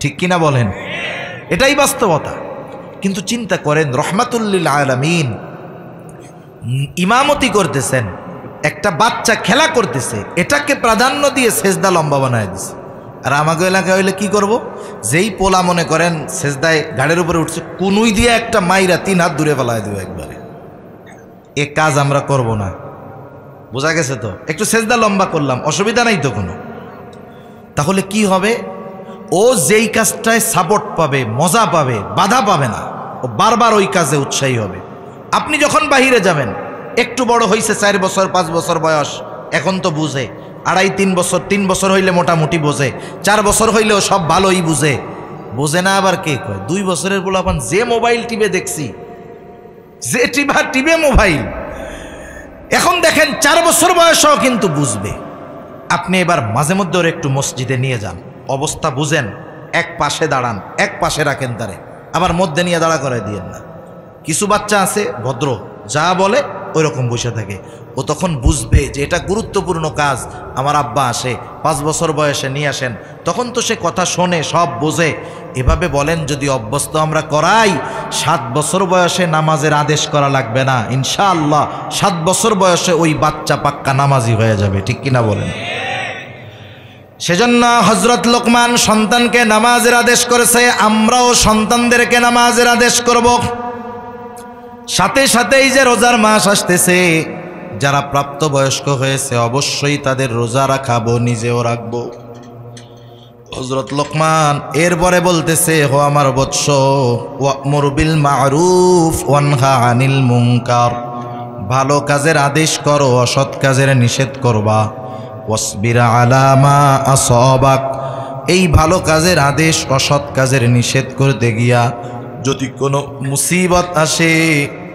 ঠিক কিনা বলেন? এটাই বাস্তবতা। কিন্তু চিন্তা করেন, রহমাতুল লিল আলামিন ইমামতি করতেছেন, একটা বাচ্চা খেলা করতেছে, এটাকে প্রাধান্য দিয়ে সেজদা লম্বা বানায় দিছে। আর আমাকে এলাকায় হইলে কি করব? যেই পোলা মনে করেন সেজদায় ঘাড়ের উপরে উঠছে, কুনুই দিয়ে একটা মাইরা 3 হাত দূরে ফেলায় দেবে একবারে। এ কাজ আমরা করব না, বোঝা গেছে তো? একটু সেজদা লম্বা করলাম, অসুবিধা নাই তো কোনো। তাহলে কি হবে? ও যেই কাজটায় সাপোর্ট পাবে, মজা পাবে, বাধা পাবে না, ও বারবার ওই কাজে উৎসাহী হবে। আপনি যখন বাহিরে যাবেন, একটু বড় হয়েছে 4 বছর 5 বছর বয়স, এখন তো বুঝে, 2.5-3 বছর, 3 বছর হইলে মোটামুটি বোঝে, 4 বছর হইলেও সব ভালোই বুঝে। বোঝে না আবার কে কয় 2 বছরের পোলাপান যে মোবাইল টিপে দেখছি, যে টিপে মোবাইল, এখন দেখেন 4 বছর বয়সও কিন্তু বুঝবে। আপনি এবার মাঝে মধ্যে ওর একটু মসজিদে নিয়ে যান, অবস্থা বুঝেন, এক পাশে দাঁড়ান, এক পাশে রাখেন তারে, আবার মধ্যে নিয়ে দাঁড়া করে দিয়েন না। কিছু বাচ্চা আছে ভদ্র, যা বলে ওই রকম বসে থাকে, ও তখন বুঝবে যে এটা গুরুত্বপূর্ণ কাজ, আমার আব্বা আসে 5 বছর বয়সে নিয়ে আসেন, তখন তো সে কথা শোনে, সব বোঝে। এভাবে বলেন যদি অভ্যস্ত আমরা করাই, 7 বছর বয়সে নামাজের আদেশ করা লাগবে না ইনশাআল্লাহ, 7 বছর বয়সে ওই বাচ্চা পাক্কা নামাজি হয়ে যাবে, ঠিক কিনা বলেন? সেজন্য হযরত লোকমান সন্তানকে নামাজের আদেশ করেছে, আমরাও সন্তানদেরকে নামাজের আদেশ করব। সাথে সাথেই যে রোজার মাস আসতেছে, যারা প্রাপ্তবয়স্ক হয়েছে অবশ্যই তাদের রোজা রাখাবো, নিজেও রাখবো। হযরত লোকমান এরপরে বলতেছে, হো আমার বৎস, ওয়া'মুর বিল মা'রুফ ওয়ানহা আনিল মুনকার, ভালো কাজের আদেশ করো, অসৎ কাজের নিষেধ করবা। ওয়াসবির আলা মা আসাবাক, এই ভালো কাজের আদেশ অসৎ কাজের নিষেধ করতে গিয়া যদি কোনো মুসিবত আসে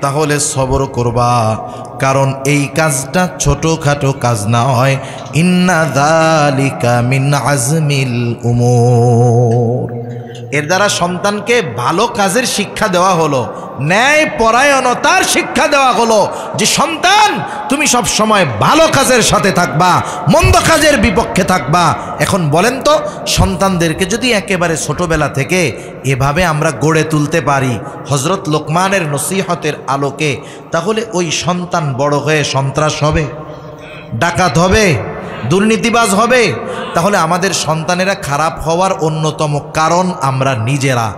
তাহলে সবর করবা, কারণ এই কাজটা ছোটখাটো কাজ না হয়। ইন্না যালিকা মিন আজমিল উমুর, এর দ্বারা সন্তানকে ভালো কাজের শিক্ষা দেওয়া হলো, ন্যায় পরায়ণতার শিক্ষা দেওয়া হলো, যে সন্তান তুমি সব সময় ভালো কাজের সাথে থাকবা, মন্দ কাজের বিপক্ষে থাকবা। এখন বলেন তো, সন্তানদেরকে যদি একেবারে ছোটবেলা থেকে এভাবে আমরা গড়ে তুলতে পারি হযরত লোকমানের নসিহতের আলোকে, তাহলে ওই সন্তান বড় হয়ে সন্ত্রাস হবে, ডাকাত হবে, দুর্নীতিবাজ হবে। তাহলে আমাদের সন্তানেরা খারাপ হওয়ার অন্যতম কারণ আমরা নিজেরা।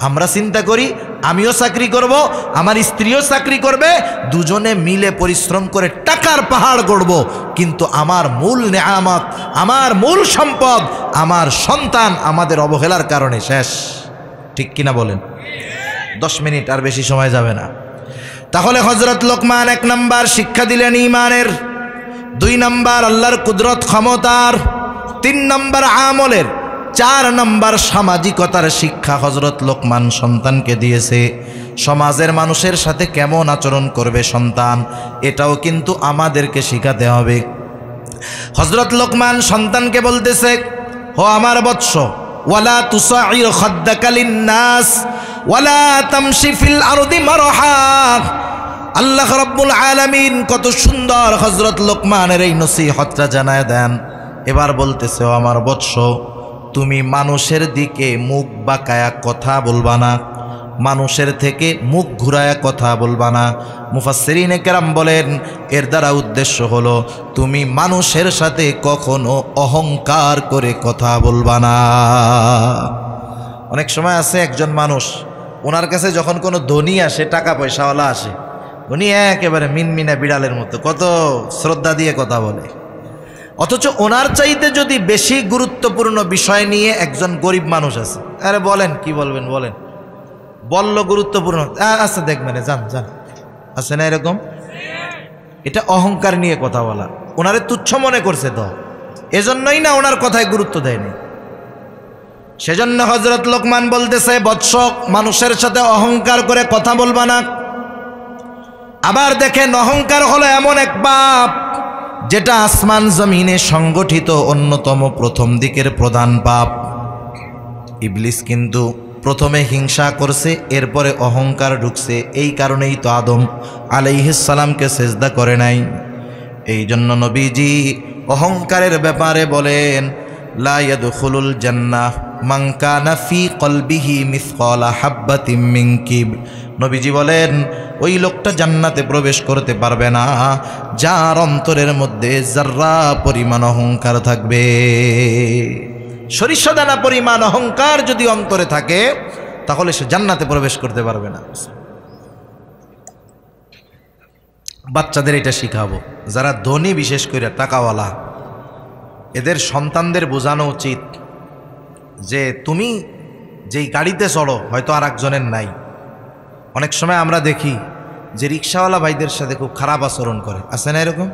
আমরা চিন্তা করি আমিও চাকরি করব, আমার স্ত্রীও চাকরি করবে, দুজনে মিলে পরিশ্রম করে টাকার পাহাড় গড়ব, কিন্তু আমার মূল নেয়ামত, আমার মূল সম্পদ আমার সন্তান আমাদের অবহেলার কারণে শেষ, ঠিক কিনা বলেন? 10 মিনিট আর বেশি সময় যাবে না। তাহলে হযরত লোকমান 1 নাম্বার শিক্ষা দিলেন ঈমানের, 2 নাম্বার আল্লাহর কুদরত ক্ষমতার, 3 নাম্বার আমলের, 4 নাম্বার সামাজিকতার শিক্ষা হযরত লোকমান সন্তানকে দিয়েছে। সমাজের মানুষের সাথে কেমন আচরণ করবে সন্তান, এটাও কিন্তু আমাদেরকে শিখাতে হবে। হযরত লোকমান সন্তানকে বলতেছে, হো আমার বৎস, ওয়ালা তুসাইর খাদ্দাকা লিন্নাস ওয়ালা তামশি ফিল আরদি মারহা। আল্লাহ রাব্বুল আলামিন কত সুন্দর হযরত লোকমানের এই নসিহতটা জানায় দেন। এবার বলতেছে, ও আমার বৎস, তুমি মানুষের দিকে মুখ বাঁকায়া কথা বলবা না, মানুষের থেকে মুখ ঘুরায়া কথা বলবা না। মুফাসসিরিনে কেরাম বলেন এর দ্বারা উদ্দেশ্য হলো তুমি মানুষের সাথে কখনো অহংকার করে কথা বলবা না। অনেক সময় আছে একজন মানুষ, ওনার কাছে যখন কোনো ধনী আসে, টাকা পয়সাওয়ালা আসে, উনি একেবারে মিনমিনা বিড়ালের মতো কত শ্রদ্ধা দিয়ে কথা বলে, অথচ ওনার চাইতে যদি বেশি গুরুত্বপূর্ণ বিষয় নিয়ে একজন গরিব মানুষ আছে, আরে বলেন কি বলবেন বলেন, বলল গুরুত্বপূর্ণ, আচ্ছা দেখবেন, যান যান, আছে না এরকম? এটা অহংকার নিয়ে কথা বলা, ওনারে তুচ্ছ মনে করছে, তো এজন্যই না ওনার কথায় গুরুত্ব দেয়নি। সেজন্য হযরত লোকমান বলতেছে, বৎস, মানুষের সাথে অহংকার করে কথা বলবা না। আবার দেখেন, অহংকার হলো এমন এক পাপ যেটা আসমান জমিনে সংগঠিত অন্যতম প্রথম দিকের প্রধান পাপ। ইবলিস কিন্তু প্রথমে হিংসা করছে, এরপরে অহংকার ঢুকছে, এই কারণেই তো আদম আলাইহিস সালামকে সেজদা করে নাই। এই জন্য নবীজি অহংকারের ব্যাপারে বলেন, লা ইয়াদখুলুল জান্নাহ মান কানা ফি কলবিহি মিসকালা হাববাতিন মিন কিবর। নবীজি বলেন ওই লোকটা জান্নাতে প্রবেশ করতে পারবে না যার অন্তরের মধ্যে যাররা পরিমাণ অহংকার থাকবে। সরিষা দানা পরিমাণ অহংকার যদি অন্তরে থাকে তাহলে সে জান্নাতে প্রবেশ করতে পারবে না। বাচ্চাদের এটা শিখাবো, যারা ধনী, বিশেষ করে টাকাওয়ালা, এদের সন্তানদের বোঝানো উচিত যে তুমি যেই গাড়িতে চড়ো হয়তো আর একজনের নাই। অনেক সময় আমরা দেখি যে রিক্সাওয়ালা ভাইদের সাথে খুব খারাপ আচরণ করে, আছে না এরকম?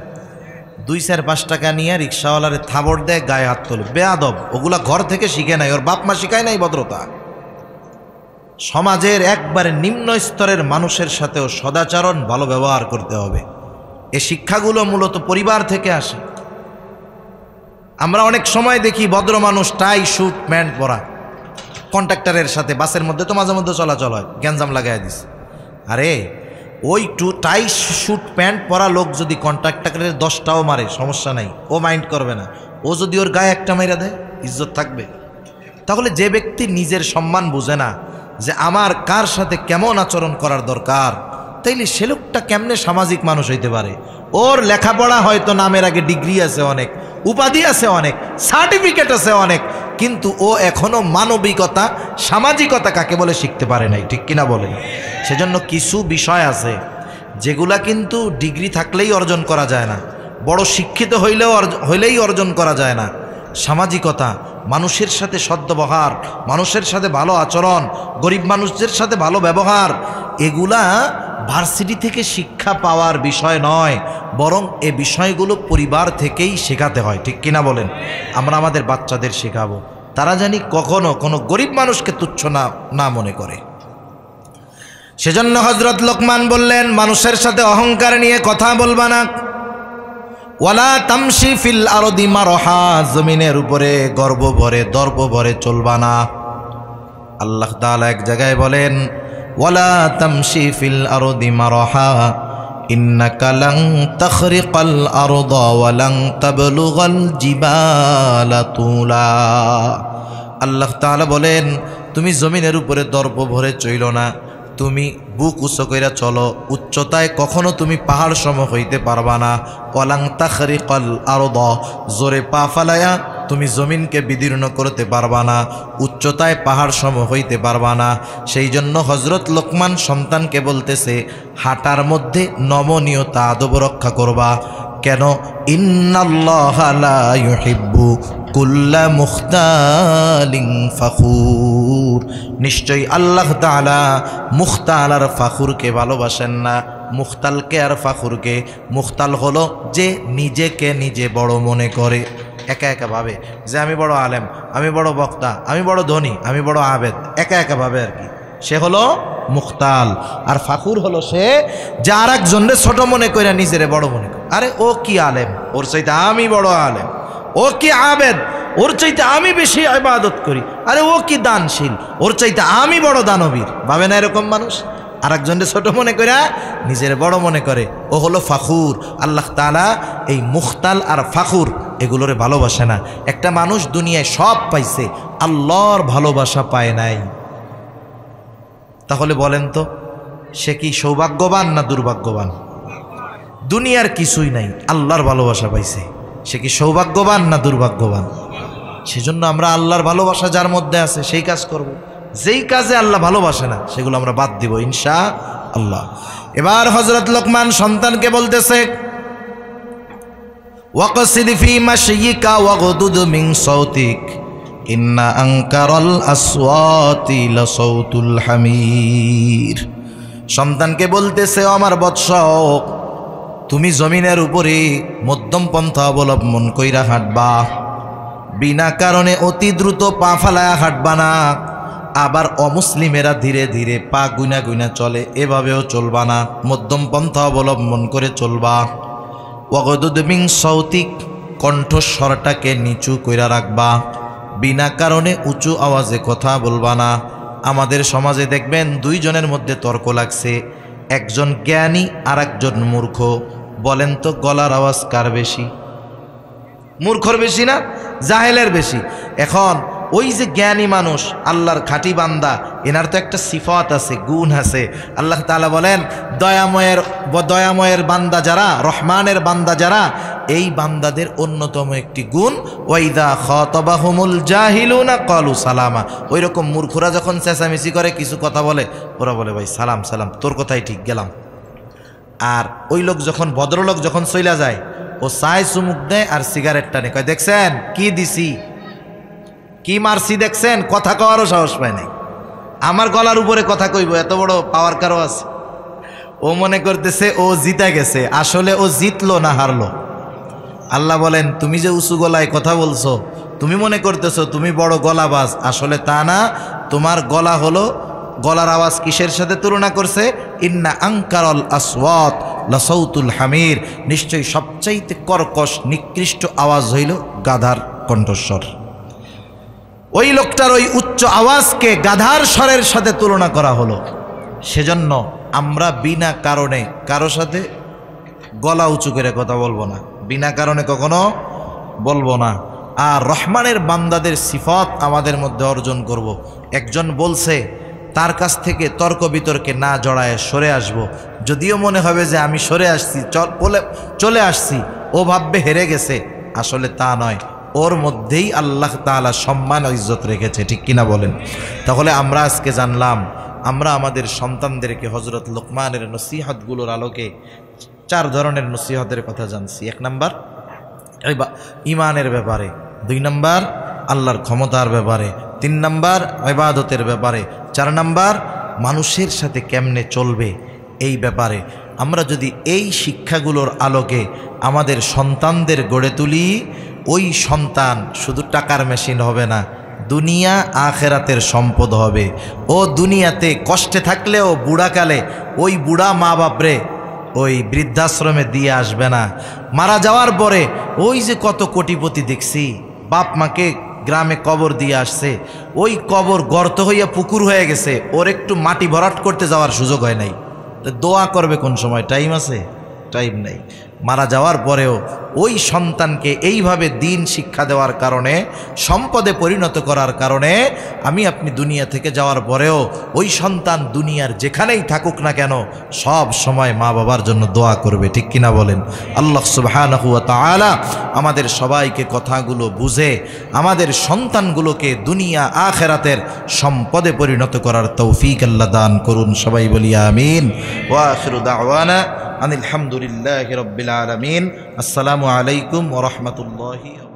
2-4-5 টাকা নিয়ে রিক্সাওয়ালারে থাবড় দেয়, গায়ে হাত তোলে, বেয়াদব। ওগুলা ঘর থেকে শিখে নাই, ওর বাপ মা শিখায় নাই ভদ্রতা। সমাজের একবারে নিম্ন স্তরের মানুষের সাথেও সদাচরণ, ভালো ব্যবহার করতে হবে। এই শিক্ষাগুলো মূলত পরিবার থেকে আসে। আমরা অনেক সময় দেখি ভদ্র মানুষ টাই স্যুট প্যান্ট পরা, কন্ট্রাক্টরের সাথে বাসের মধ্যে তো মাঝে মধ্যে চলাচল হয়, গ্যাঞ্জাম লাগাই দিস। আরে ওই টাই স্যুট প্যান্ট পরা লোক যদি কন্ট্রাক্টরের 10টাও মারে সমস্যা নাই, ও মাইন্ড করবে না। ও যদি ওর গায়ে একটা মেরে দেয়, ইজ্জত থাকবে? তাহলে যে ব্যক্তি নিজের সম্মান বুঝে না যে আমার কার সাথে কেমন আচরণ করার দরকার, তাইলে সে লোকটা কেমনে সামাজিক মানুষ হইতে পারে? ওর লেখাপড়া হয়তো নামের আগে ডিগ্রি আছে অনেক, উপাধি আছে অনেক, সার্টিফিকেট আছে অনেক, কিন্তু ও এখনো মানবিকতা, সামাজিকতা কাকে বলে শিখতে পারে নাই, ঠিক কিনা বলেন? সেজন্য কিছু বিষয় আছে যেগুলা কিন্তু ডিগ্রি থাকলেই অর্জন করা যায় না, বড় শিক্ষিত হইলেই অর্জন করা যায় না। সামাজিকতা, মানুষের সাথে সদ্ব্যবহার, মানুষের সাথে ভালো আচরণ, গরিব মানুষদের সাথে ভালো ব্যবহার, এগুলা ভার্সিটি থেকে শিক্ষা পাওয়ার বিষয় নয়, বরং এ বিষয়গুলো পরিবার থেকেই শেখাতে হয়, ঠিক কিনা বলেন? আমরা আমাদের বাচ্চাদের শেখাবো, তারা জানি কখনো কোনো গরিব মানুষকে তুচ্ছ না মনে করে। সেজন্য হযরত লোকমান বললেন, মানুষের সাথে অহংকার নিয়ে কথা বলবা না। ওয়ালা তামশি ফিল আরদি মারহা, জমিনের উপরে গর্ব ভরে দর্প ভরে চলবা না। আল্লাহ তাআলা এক জায়গায় বলেন, ওয়ালা তামশি ফিল আরদি মারহা ইন্নাকা লান তাখরিকাল আরদা ওয়া লান তাবলুগাল জিবালা তুলা। আল্লাহ তাআলা বলেন, তুমি জমিনের উপরে দর্প ভরে চইল না, তুমি বুক উঁচু কইরা চলো, উচ্চতায় কখনো তুমি পাহাড় সম হইতে পারবা না। ওয়ালাং তাখরিকাল আরদা, জোরে পা ফালায়া তুমি জমিনকে বিদীর্ণ করতে পারবা না, উচ্চতায় পাহাড় সম হইতে পারবা না। সেই জন্য হযরত লোকমান সন্তানকে বলতেছে, হাঁটার মধ্যে নমনীয়তা আদব রক্ষা করবা। কেন? ইন্নাল্লাহা লা ইউহিব্বু কুল্লা মুখতালিন ফাখুর, নিশ্চয়ই আল্লাহ তাআলা মুখতাল আর ফাখুরকে ভালোবাসেন না। মুখতালকে আর ফাখুরকে, মুখতাল হলো যে নিজেকে নিজে বড় মনে করে, একা একা ভাবে যে আমি বড় আলেম, আমি বড় বক্তা, আমি বড় ধনী, আমি বড় আবেদ, একা একা ভাবে আর কি, সে হলো মুখতাল। আর ফাখুর হলো সে যে আর একজনকে ছোট মনে করে নিজেরে বড় মনে করে। আরে ও কি আলেম, ওর চাইতে আমি বড় আলেম। ও কি আবেদ, ওর চাইতে আমি বেশি ইবাদত করি। আরে ও কি দানশীল, ওর চাইতে আমি বড় দানবীর। ভাবে না এরকম মানুষ? আর একজনকে ছোট মনে করে নিজের বড় মনে করে, ও হলো ফাখুর। আল্লাহ তাআলা এই মুখতাল আর ফাখুর এগুলোরে ভালোবাসে না। একটা মানুষ দুনিয়ায় সব পাইছে, আল্লাহর ভালোবাসা পায় নাই, তাহলে বলেন তো সে কি সৌভাগ্যবান না দুর্ভাগ্যবান? দুনিয়ার কিছুই নাই, আল্লাহর ভালোবাসা পাইছে, সে কি সৌভাগ্যবান না দুর্ভাগ্যবান? সেজন্য আমরা আল্লাহর ভালোবাসা যার মধ্যে আছে সেই কাজ করব, যেই কাজে আল্লাহ ভালোবাসে না সেগুলো আমরা বাদ দিব ইনশাআল্লাহ। এবার হযরত লোকমান সন্তানকে বলতেছে, ওয়াকসিদ ফি মাশয়িকা ওয়াগদুদ মিন সাউতিক ইন্না আনকারাল আসওয়াতি লাসাউতুল হামির। সন্তানকে বলতেছে, আমার বৎস, তুমি জমিনের উপরে মধ্যম পন্থা অবলম্বন কইরা হাঁটবা, বিনা কারণে অতি দ্রুত পা ফালায়া হাঁটবা না। আবার অমুসলিমেরা ধীরে ধীরে পা গুইনা গুইনা চলে, এভাবেও চলবা না, মধ্যম পন্থা অবলম্বন করে চলবা। ওয়াগদুদ মিন সাউতিক, কণ্ঠস্বরটাকে নিচু কইরা রাখবা, বিনা কারণে উঁচু আওয়াজে কথা বলবা না। আমাদের সমাজে দেখবেন দুইজনের মধ্যে তর্ক লাগছে, একজন জ্ঞানী আর একজন মূর্খ। বলেন তো গলার আওয়াজ কার বেশি? মূর্খর বেশি না জাহেলের বেশি? এখন ওই যে জ্ঞানী মানুষ, আল্লাহর খাঁটি বান্দা, এনার তো একটা সিফাত আছে, গুণ আছে। আল্লাহ তাআলা বলেন, দয়াময়ের বান্দা যারা, রহমানের বান্দা যারা, এই বান্দাদের অন্যতম একটি গুণ, ওয়াইদা খাতাবাহুমুল জাহিলুনা ক্বালু সালামা। ওই রকম মূর্খরা যখন চেঁচামেচি করে, কিছু কথা বলে, ওরা বলে ভাই সালাম সালাম, তোর কথাই ঠিক, গেলাম। আর ওই লোক যখন, ভদ্রলোক যখন চইলা যায়, ও চায় চুমুক দেয় আর সিগারেট টানে, কয় দেখছেন কি দিছি। কি মারছি দেখছেন, কথা কওয়ারও সাহস পায় নাই। আমার গলার উপরে কথা কইব এত বড় পাওয়ার কারো আছে? ও মনে করতেছে ও জিতা গেছে, আসলে ও জিতলো না হারলো। আল্লাহ বলেন তুমি যে উঁচু গলায় কথা বলছো, তুমি মনে করতেছো তুমি বড় গলাবাজ, আসলে তা না। তোমার গলা হলো, গলার আওয়াজ কিসের সাথে তুলনা করছে? ইন্না আনকারাল আসওয়াত লাসাউতুল হামির, নিশ্চয়ই সবচাইতে কর্কশ নিকৃষ্ট আওয়াজ হইল গাধার কণ্ঠস্বর। ওই লোকটার ওই উচ্চ আওয়াজকে গাধার স্বরের সাথে তুলনা করা হলো। সেজন্য আমরা বিনা কারণে কারো সাথে গলা উঁচু করে কথা বলবো না, বিনা কারণে কখনো বলবো না। আর রহমানের বান্দাদের সিফাত আমাদের মধ্যে অর্জন করব। একজন বলছে তার কাছ থেকে তর্ক বিতর্কে না জড়ায় সরে আসব। যদিও মনে হবে যে আমি সরে আসছি, চলে আসছি, ও ভাববে হেরে গেছে, আসলে তা নয়। ওর মধ্যেই আল্লাহ তাআলা সম্মান ও ইজ্জত রেখেছে, ঠিক কিনা বলেন? তাহলে আমরা আজকে জানলাম, আমরা আমাদের সন্তানদেরকে হযরত লোকমানের নসিহতগুলোর আলোকে 4 ধরনের নসিহতের কথা জানছি। 1 নাম্বার ঈমানের ব্যাপারে, 2 নাম্বার আল্লাহর ক্ষমতার ব্যাপারে, 3 নাম্বার ইবাদতের ব্যাপারে, 4 নাম্বার মানুষের সাথে কেমনে চলবে এই ব্যাপারে। আমরা যদি এই শিক্ষাগুলোর আলোকে আমাদের সন্তানদের গড়ে তুলি, ওই সন্তান শুধু টাকার মেশিন হবে না, দুনিয়া আখেরাতের সম্পদ হবে। ও দুনিয়াতে কষ্টে থাকলেও বুড়াকালে ওই বুড়া মা বাপরে ওই বৃদ্ধাশ্রমে দিয়ে আসবে না। মারা যাওয়ার পরে ওই যে কত কোটিপতি দেখছি, বাপ মাকে গ্রামে কবর দিয়ে আসছে, ওই কবর গর্ত হইয়া পুকুর হয়ে গেছে, ওর একটু মাটি ভরাট করতে যাওয়ার সুযোগ হয় নাই। তো দোয়া করবে কোন সময়? টাইম আছে? টাইম নেই। মারা যাওয়ার পরেও ওই সন্তানকে এইভাবে দিন শিক্ষা দেওয়ার কারণে, সম্পদে পরিণত করার কারণে আমি আপনি দুনিয়া থেকে যাওয়ার পরেও ওই সন্তান দুনিয়ার যেখানেই থাকুক না কেন সব সময় মা বাবার জন্য দোয়া করবে, ঠিক কিনা বলেন? আল্লাহ সুবহানাহু ওয়া তাআলা আমাদের সবাইকে কথাগুলো বুঝে আমাদের সন্তানগুলোকে দুনিয়া আখেরাতের সম্পদে পরিণত করার তৌফিক আল্লাহ দান করুন। সবাই বলি আমিন। ওয়া আখিরু দাওয়ানা আনিল হামদুলিল্লাহি রাব্বিল আলামিন। আসসালামু আলাইকুম ওয়া রাহমাতুল্লাহি।